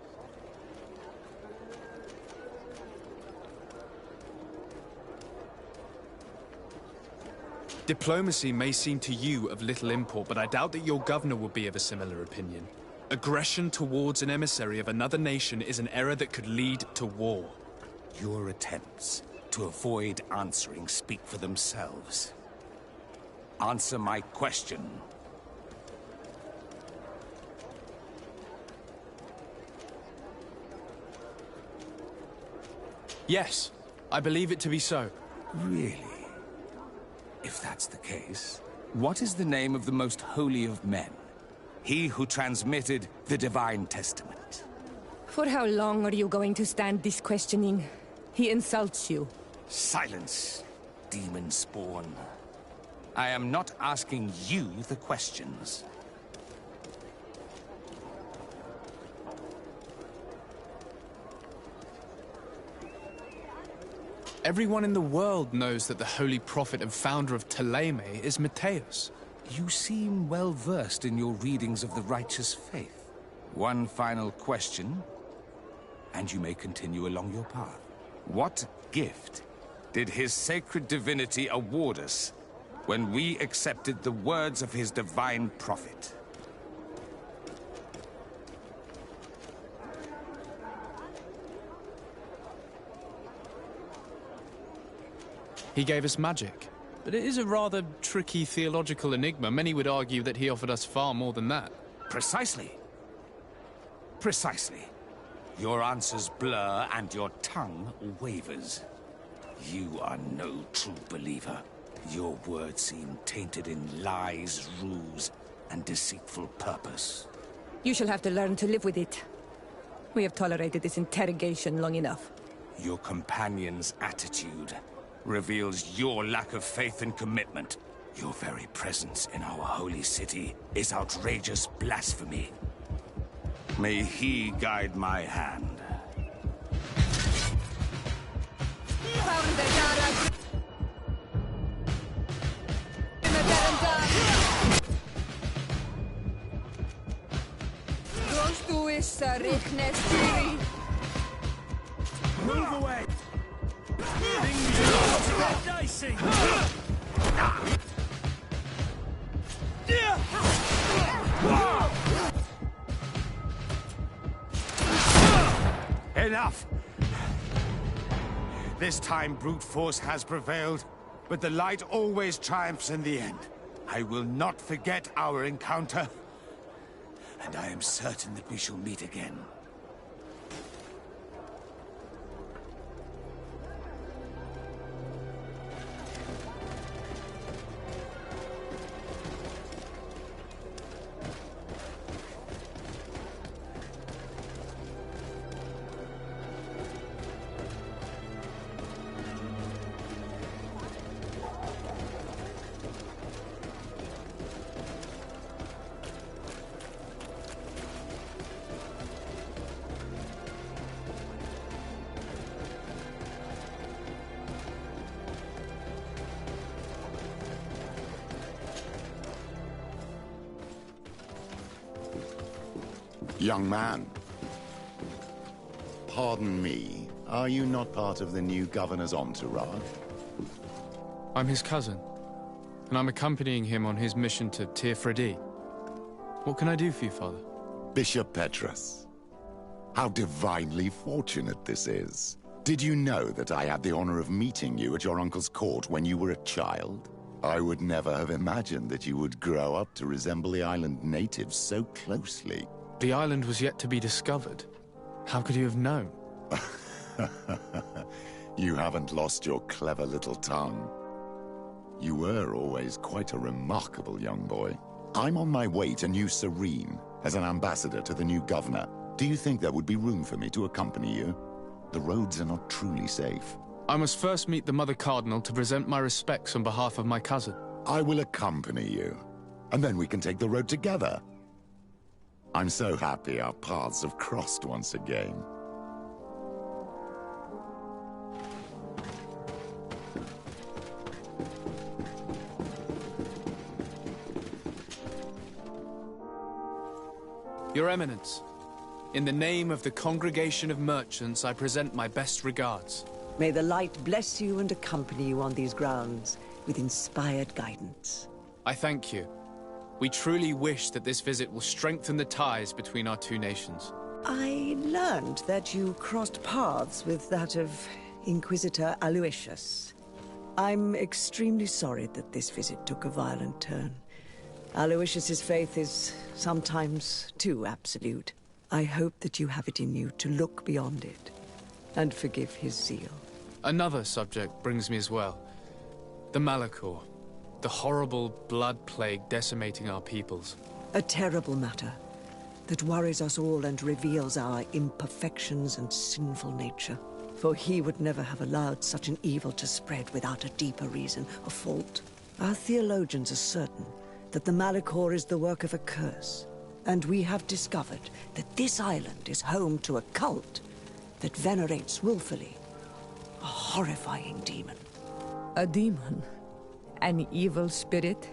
Diplomacy may seem to you of little import, but I doubt that your governor will be of a similar opinion. Aggression towards an emissary of another nation is an error that could lead to war. Your attempts to avoid answering speak for themselves. Answer my question. Yes, I believe it to be so. Really? If that's the case, what is the name of the most holy of men? He who transmitted the Divine Testament. For how long are you going to stand this questioning? He insults you. Silence, demon spawn. I am not asking you the questions. Everyone in the world knows that the holy prophet and founder of Thélème is Matthias. You seem well versed in your readings of the righteous faith. One final question, and you may continue along your path. What gift did his sacred divinity award us when we accepted the words of his divine prophet? He gave us magic. But it is a rather tricky theological enigma. Many would argue that he offered us far more than that. Precisely. Precisely. Your answers blur and your tongue wavers. You are no true believer. Your words seem tainted in lies, ruse, and deceitful purpose. You shall have to learn to live with it. We have tolerated this interrogation long enough. Your companion's attitude reveals your lack of faith and commitment. Your very presence in our holy city is outrageous blasphemy. May he guide my hand. Move away! Dicing! Enough! This time brute force has prevailed, but the light always triumphs in the end. I will not forget our encounter, and I am certain that we shall meet again. Young man, pardon me, are you not part of the new governor's entourage? I'm his cousin, and I'm accompanying him on his mission to Tir-Fredi. What can I do for you, Father? Bishop Petrus. How divinely fortunate this is. Did you know that I had the honor of meeting you at your uncle's court when you were a child? I would never have imagined that you would grow up to resemble the island natives so closely. The island was yet to be discovered. How could you have known? You haven't lost your clever little tongue. You were always quite a remarkable young boy. I'm on my way to New Serene as an ambassador to the new governor. Do you think there would be room for me to accompany you? The roads are not truly safe. I must first meet the Mother Cardinal to present my respects on behalf of my cousin. I will accompany you, and then we can take the road together. I'm so happy our paths have crossed once again. Your Eminence, in the name of the Congregation of Merchants, I present my best regards. May the light bless you and accompany you on these grounds with inspired guidance. I thank you. We truly wish that this visit will strengthen the ties between our two nations. I learned that you crossed paths with that of Inquisitor Aloysius. I'm extremely sorry that this visit took a violent turn. Aloysius's faith is sometimes too absolute. I hope that you have it in you to look beyond it and forgive his zeal. Another subject brings me as well. The Malachor. The horrible blood plague decimating our peoples. A terrible matter that worries us all and reveals our imperfections and sinful nature. For he would never have allowed such an evil to spread without a deeper reason, a fault. Our theologians are certain that the Malachor is the work of a curse, and we have discovered that this island is home to a cult that venerates willfully a horrifying demon. A demon? An evil spirit?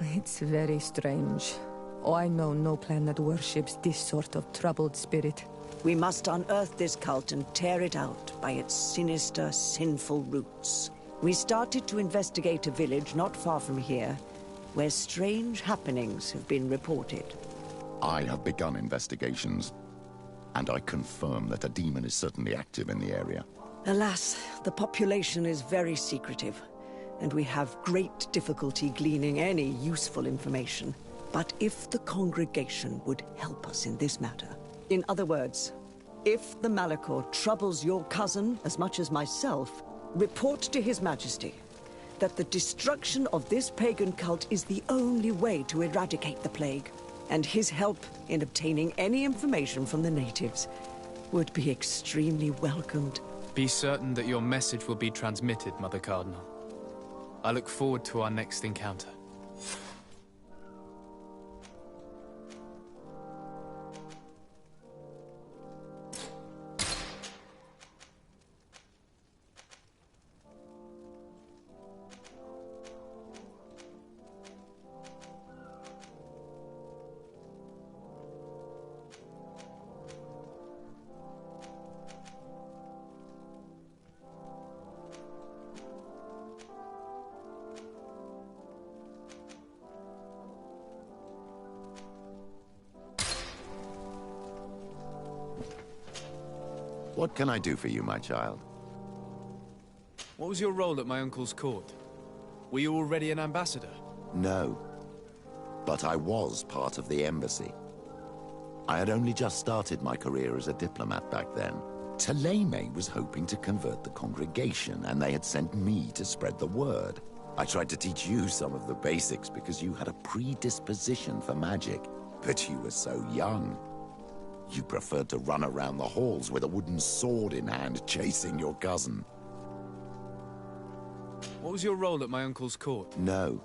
It's very strange. Oh, I know no planet worships this sort of troubled spirit. We must unearth this cult and tear it out by its sinister, sinful roots. We started to investigate a village not far from here, where strange happenings have been reported. I have begun investigations, and I confirm that a demon is certainly active in the area. Alas, the population is very secretive, and we have great difficulty gleaning any useful information. But if the congregation would help us in this matter, in other words, if the Malachor troubles your cousin as much as myself, report to His Majesty that the destruction of this pagan cult is the only way to eradicate the plague, and his help in obtaining any information from the natives would be extremely welcomed. Be certain that your message will be transmitted, Mother Cardinal. I look forward to our next encounter. What can I do for you, my child? What was your role at my uncle's court? Were you already an ambassador? No. But I was part of the embassy. I had only just started my career as a diplomat back then. Taleme was hoping to convert the congregation, and they had sent me to spread the word. I tried to teach you some of the basics because you had a predisposition for magic, but you were so young. You preferred to run around the halls with a wooden sword in hand, chasing your cousin. What was your role at my uncle's court? No.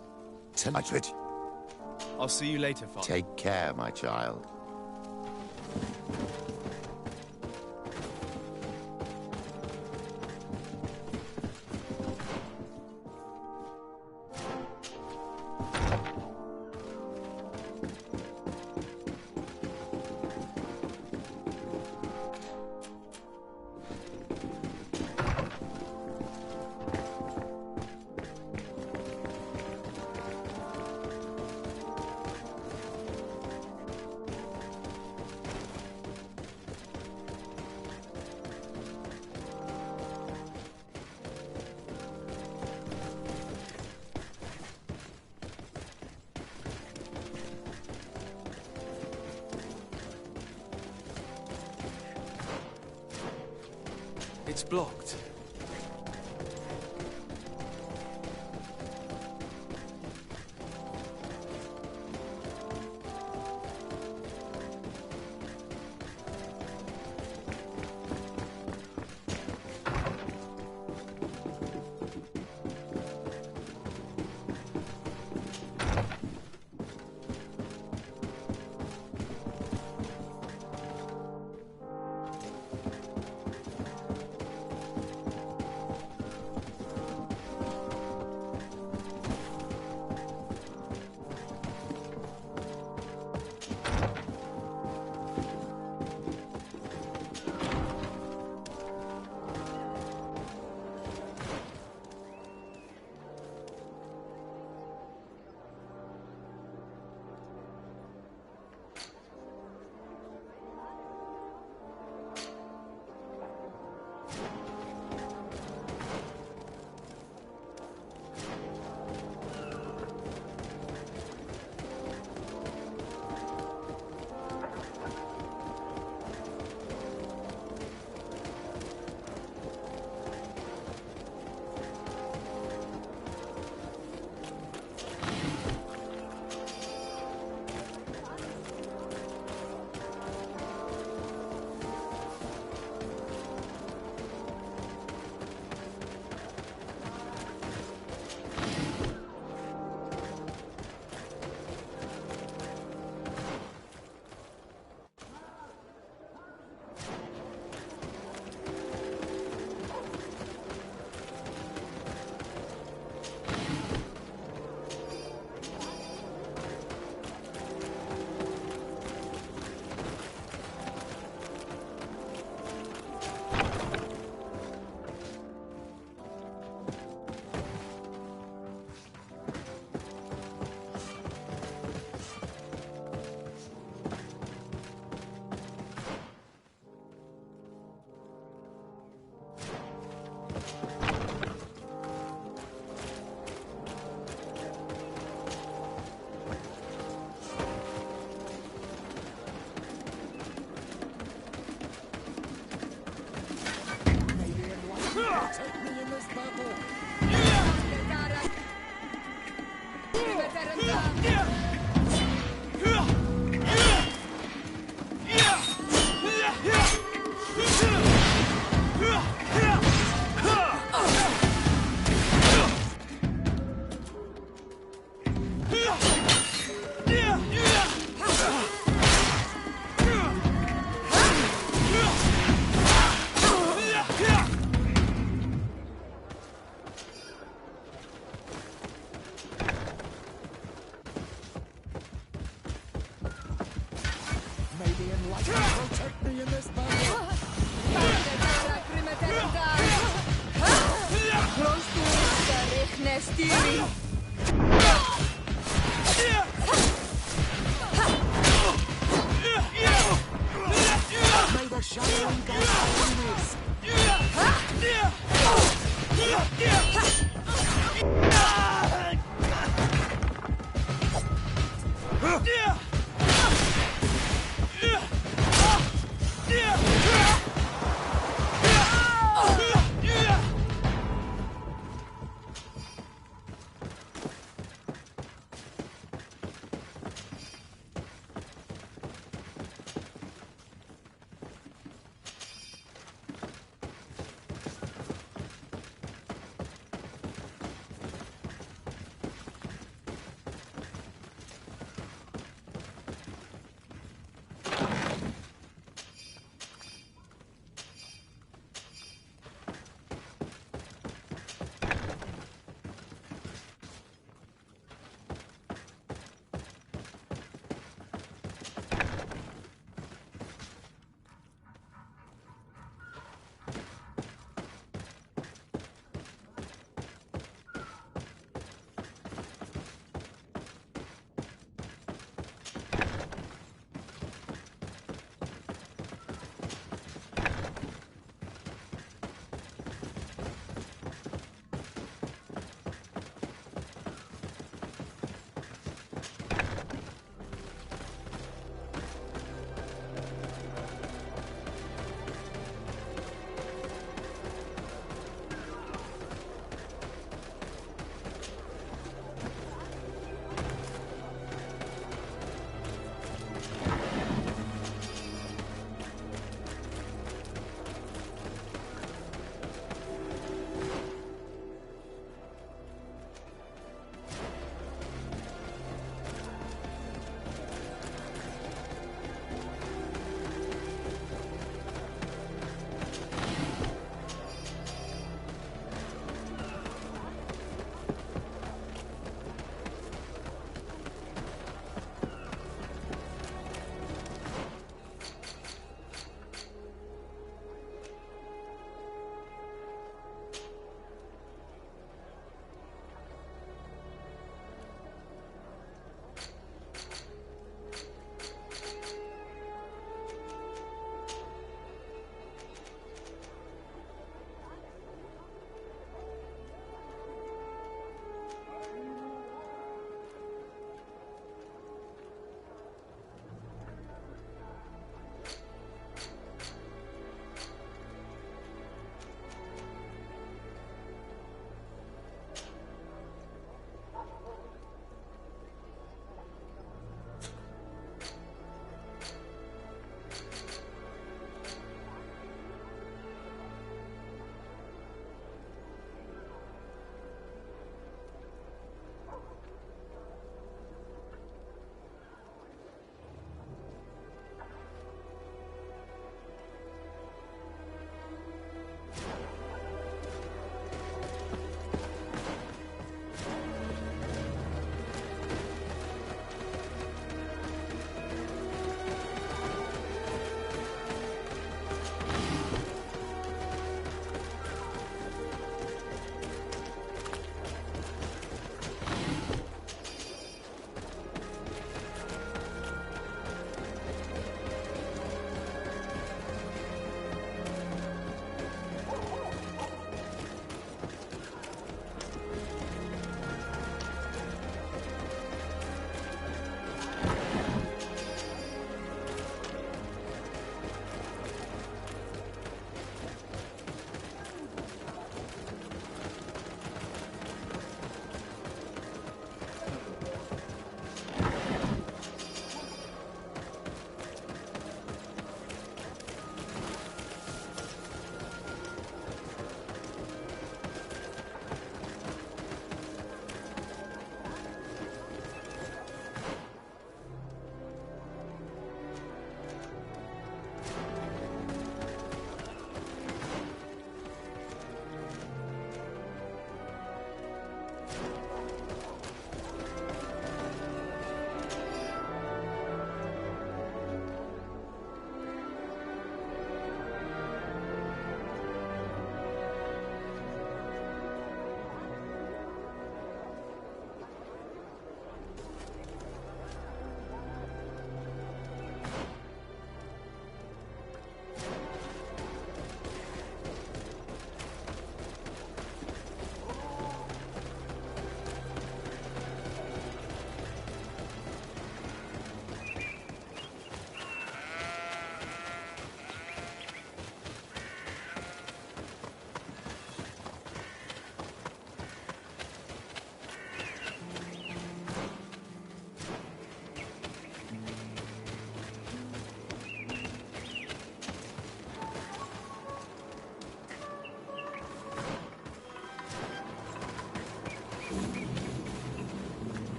I'll see you later, Father. Take care, my child. It's blocked.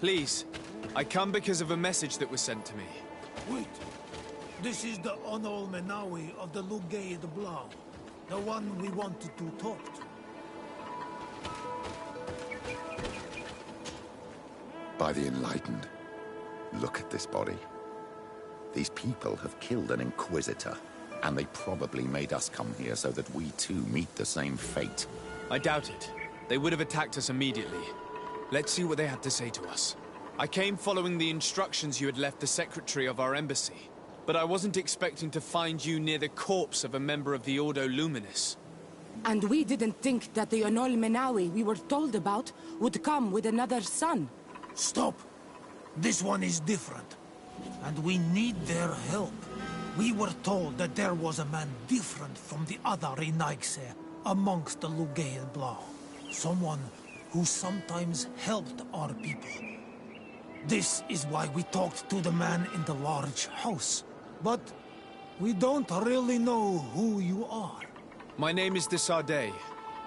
Please, I come because of a message that was sent to me. Wait. This is the Onol Menawi of the Lugay de Blau. The one we wanted to talk to. By the Enlightened, look at this body. These people have killed an Inquisitor, and they probably made us come here so that we too meet the same fate. I doubt it. They would have attacked us immediately. Let's see what they had to say to us. I came following the instructions you had left the secretary of our embassy, but I wasn't expecting to find you near the corpse of a member of the Ordo Luminis. And we didn't think that the Onol Menawi we were told about would come with another son. Stop! This one is different, and we need their help. We were told that there was a man different from the other Renaigse amongst the Lugay de Blau. Someone who sometimes helped our people. This is why we talked to the man in the large house. But we don't really know who you are. My name is de Sardet.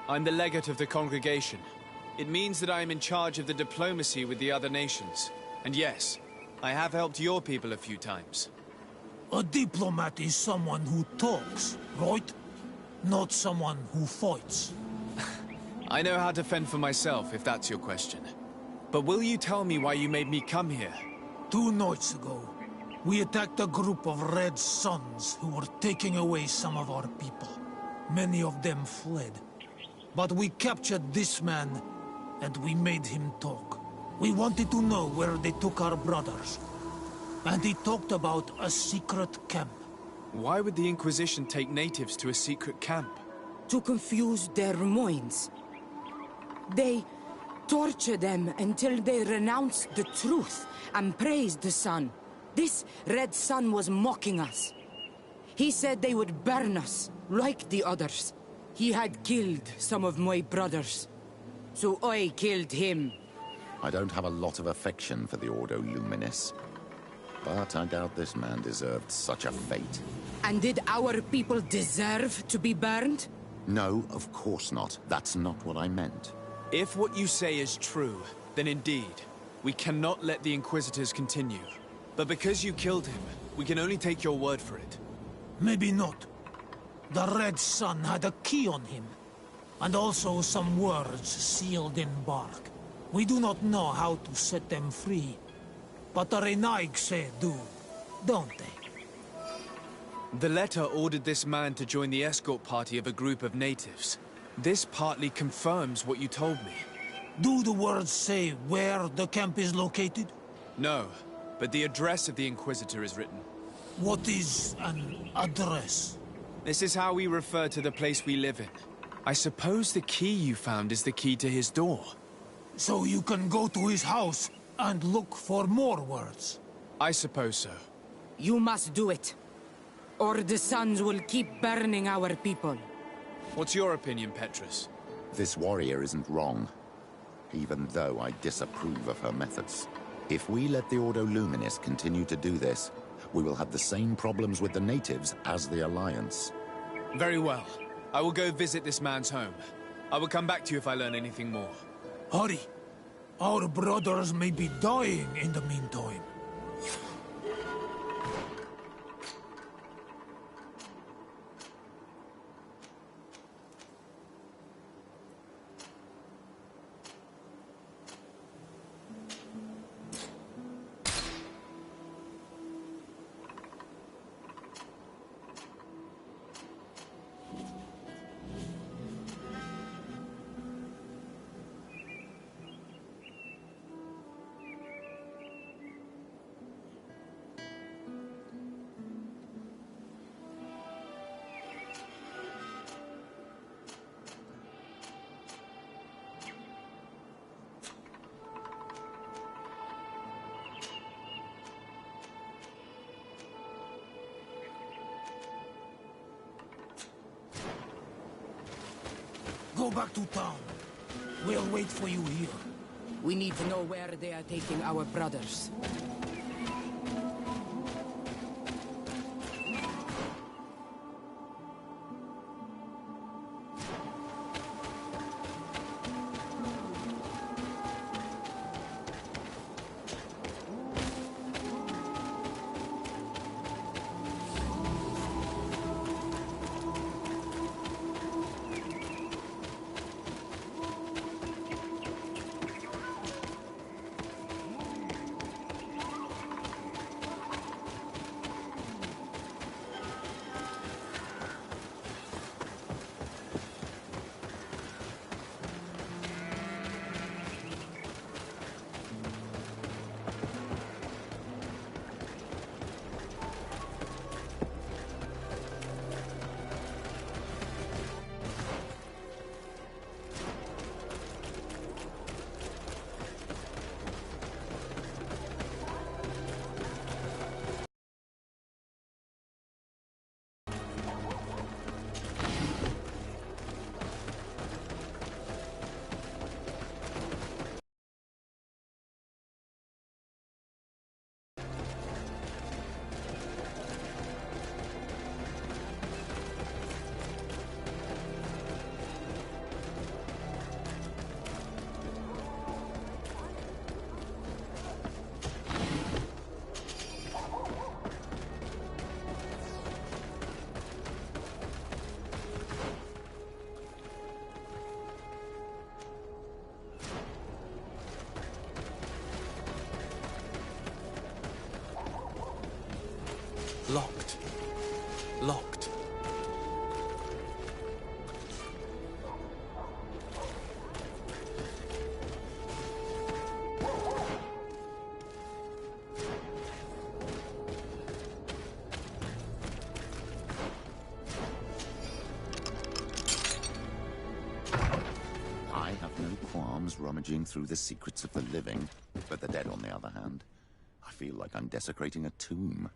I'm the legate of the congregation. It means that I am in charge of the diplomacy with the other nations. And yes, I have helped your people a few times. A diplomat is someone who talks, right? Not someone who fights. I know how to fend for myself, if that's your question. But will you tell me why you made me come here? 2 nights ago, we attacked a group of Red Suns who were taking away some of our people. Many of them fled. But we captured this man, and we made him talk. We wanted to know where they took our brothers. And he talked about a secret camp. Why would the Inquisition take natives to a secret camp? To confuse their minds. They torture them until they renounce the truth and praise the sun. This Red Sun was mocking us. He said they would burn us, like the others. He had killed some of my brothers, so I killed him. I don't have a lot of affection for the Ordo Luminis, but I doubt this man deserved such a fate. And did our people deserve to be burned? No, of course not. That's not what I meant. If what you say is true, then indeed, we cannot let the Inquisitors continue. But because you killed him, we can only take your word for it. Maybe not. The Red Sun had a key on him, and also some words sealed in bark. We do not know how to set them free, but the Renaigse do, don't they? The letter ordered this man to join the escort party of a group of natives. This partly confirms what you told me. Do the words say where the camp is located? No, but the address of the Inquisitor is written. What is an address? This is how we refer to the place we live in. I suppose the key you found is the key to his door. So you can go to his house and look for more words? I suppose so. You must do it, or the suns will keep burning our people. What's your opinion, Petrus? This warrior isn't wrong, even though I disapprove of her methods. If we let the Ordo Luminis continue to do this, we will have the same problems with the natives as the Alliance. Very well. I will go visit this man's home. I will come back to you if I learn anything more. Hurry! Our brothers may be dying in the meantime. Go back to town. We'll wait for you here. We need to know where they are taking our brothers. Locked. Locked. I have no qualms rummaging through the secrets of the living, but the dead, on the other hand, I feel like I'm desecrating a tomb.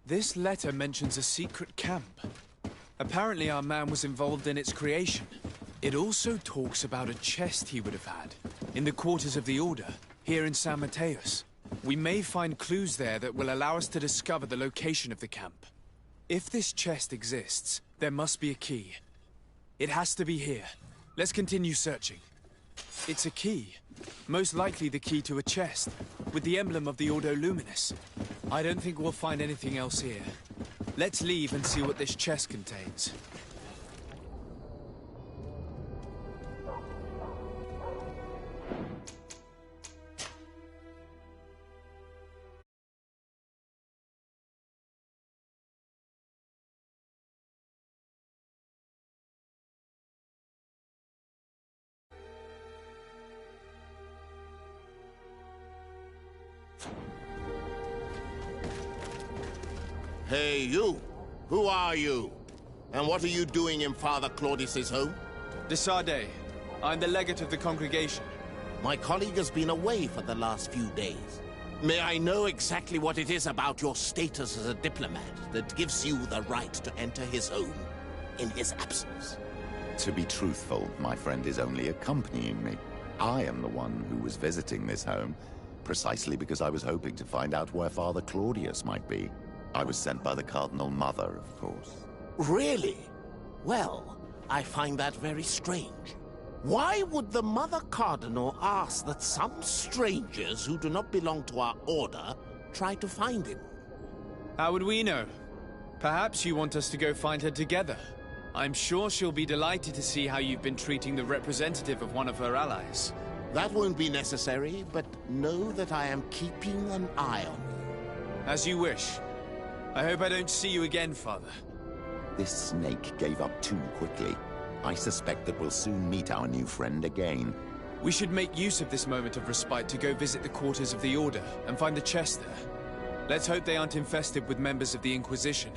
This letter mentions a secret camp. Apparently our man was involved in its creation. It also talks about a chest he would have had, in the quarters of the Order, here in San Mateus. We may find clues there that will allow us to discover the location of the camp. If this chest exists, there must be a key. It has to be here. Let's continue searching. It's a key. Most likely the key to a chest, with the emblem of the Ordo Luminis. I don't think we'll find anything else here. Let's leave and see what this chest contains. Hey, you! Who are you? And what are you doing in Father Claudius's home? De Sardet. I'm the legate of the congregation. My colleague has been away for the last few days. May I know exactly what it is about your status as a diplomat that gives you the right to enter his home in his absence? To be truthful, my friend is only accompanying me. I am the one who was visiting this home, precisely because I was hoping to find out where Father Claudius might be. I was sent by the Cardinal Mother, of course. Really? Well, I find that very strange. Why would the Mother Cardinal ask that some strangers who do not belong to our order try to find him? How would we know? Perhaps you want us to go find her together. I'm sure she'll be delighted to see how you've been treating the representative of one of her allies. That won't be necessary, but know that I am keeping an eye on you. As you wish. I hope I don't see you again, Father. This snake gave up too quickly. I suspect that we'll soon meet our new friend again. We should make use of this moment of respite to go visit the quarters of the Order and find the chest there. Let's hope they aren't infested with members of the Inquisition.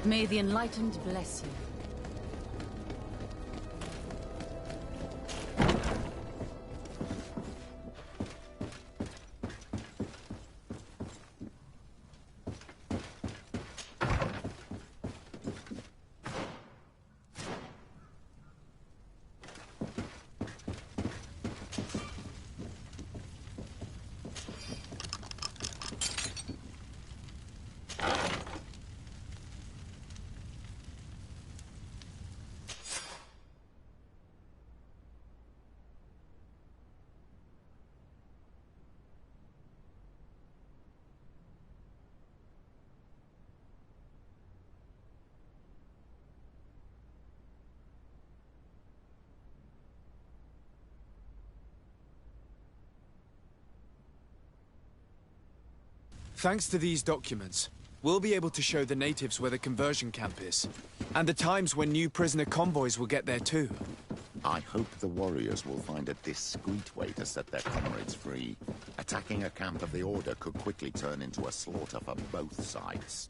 May the Enlightened bless you. Thanks to these documents, we'll be able to show the natives where the conversion camp is, and the times when new prisoner convoys will get there too. I hope the warriors will find a discreet way to set their comrades free. Attacking a camp of the Order could quickly turn into a slaughter for both sides.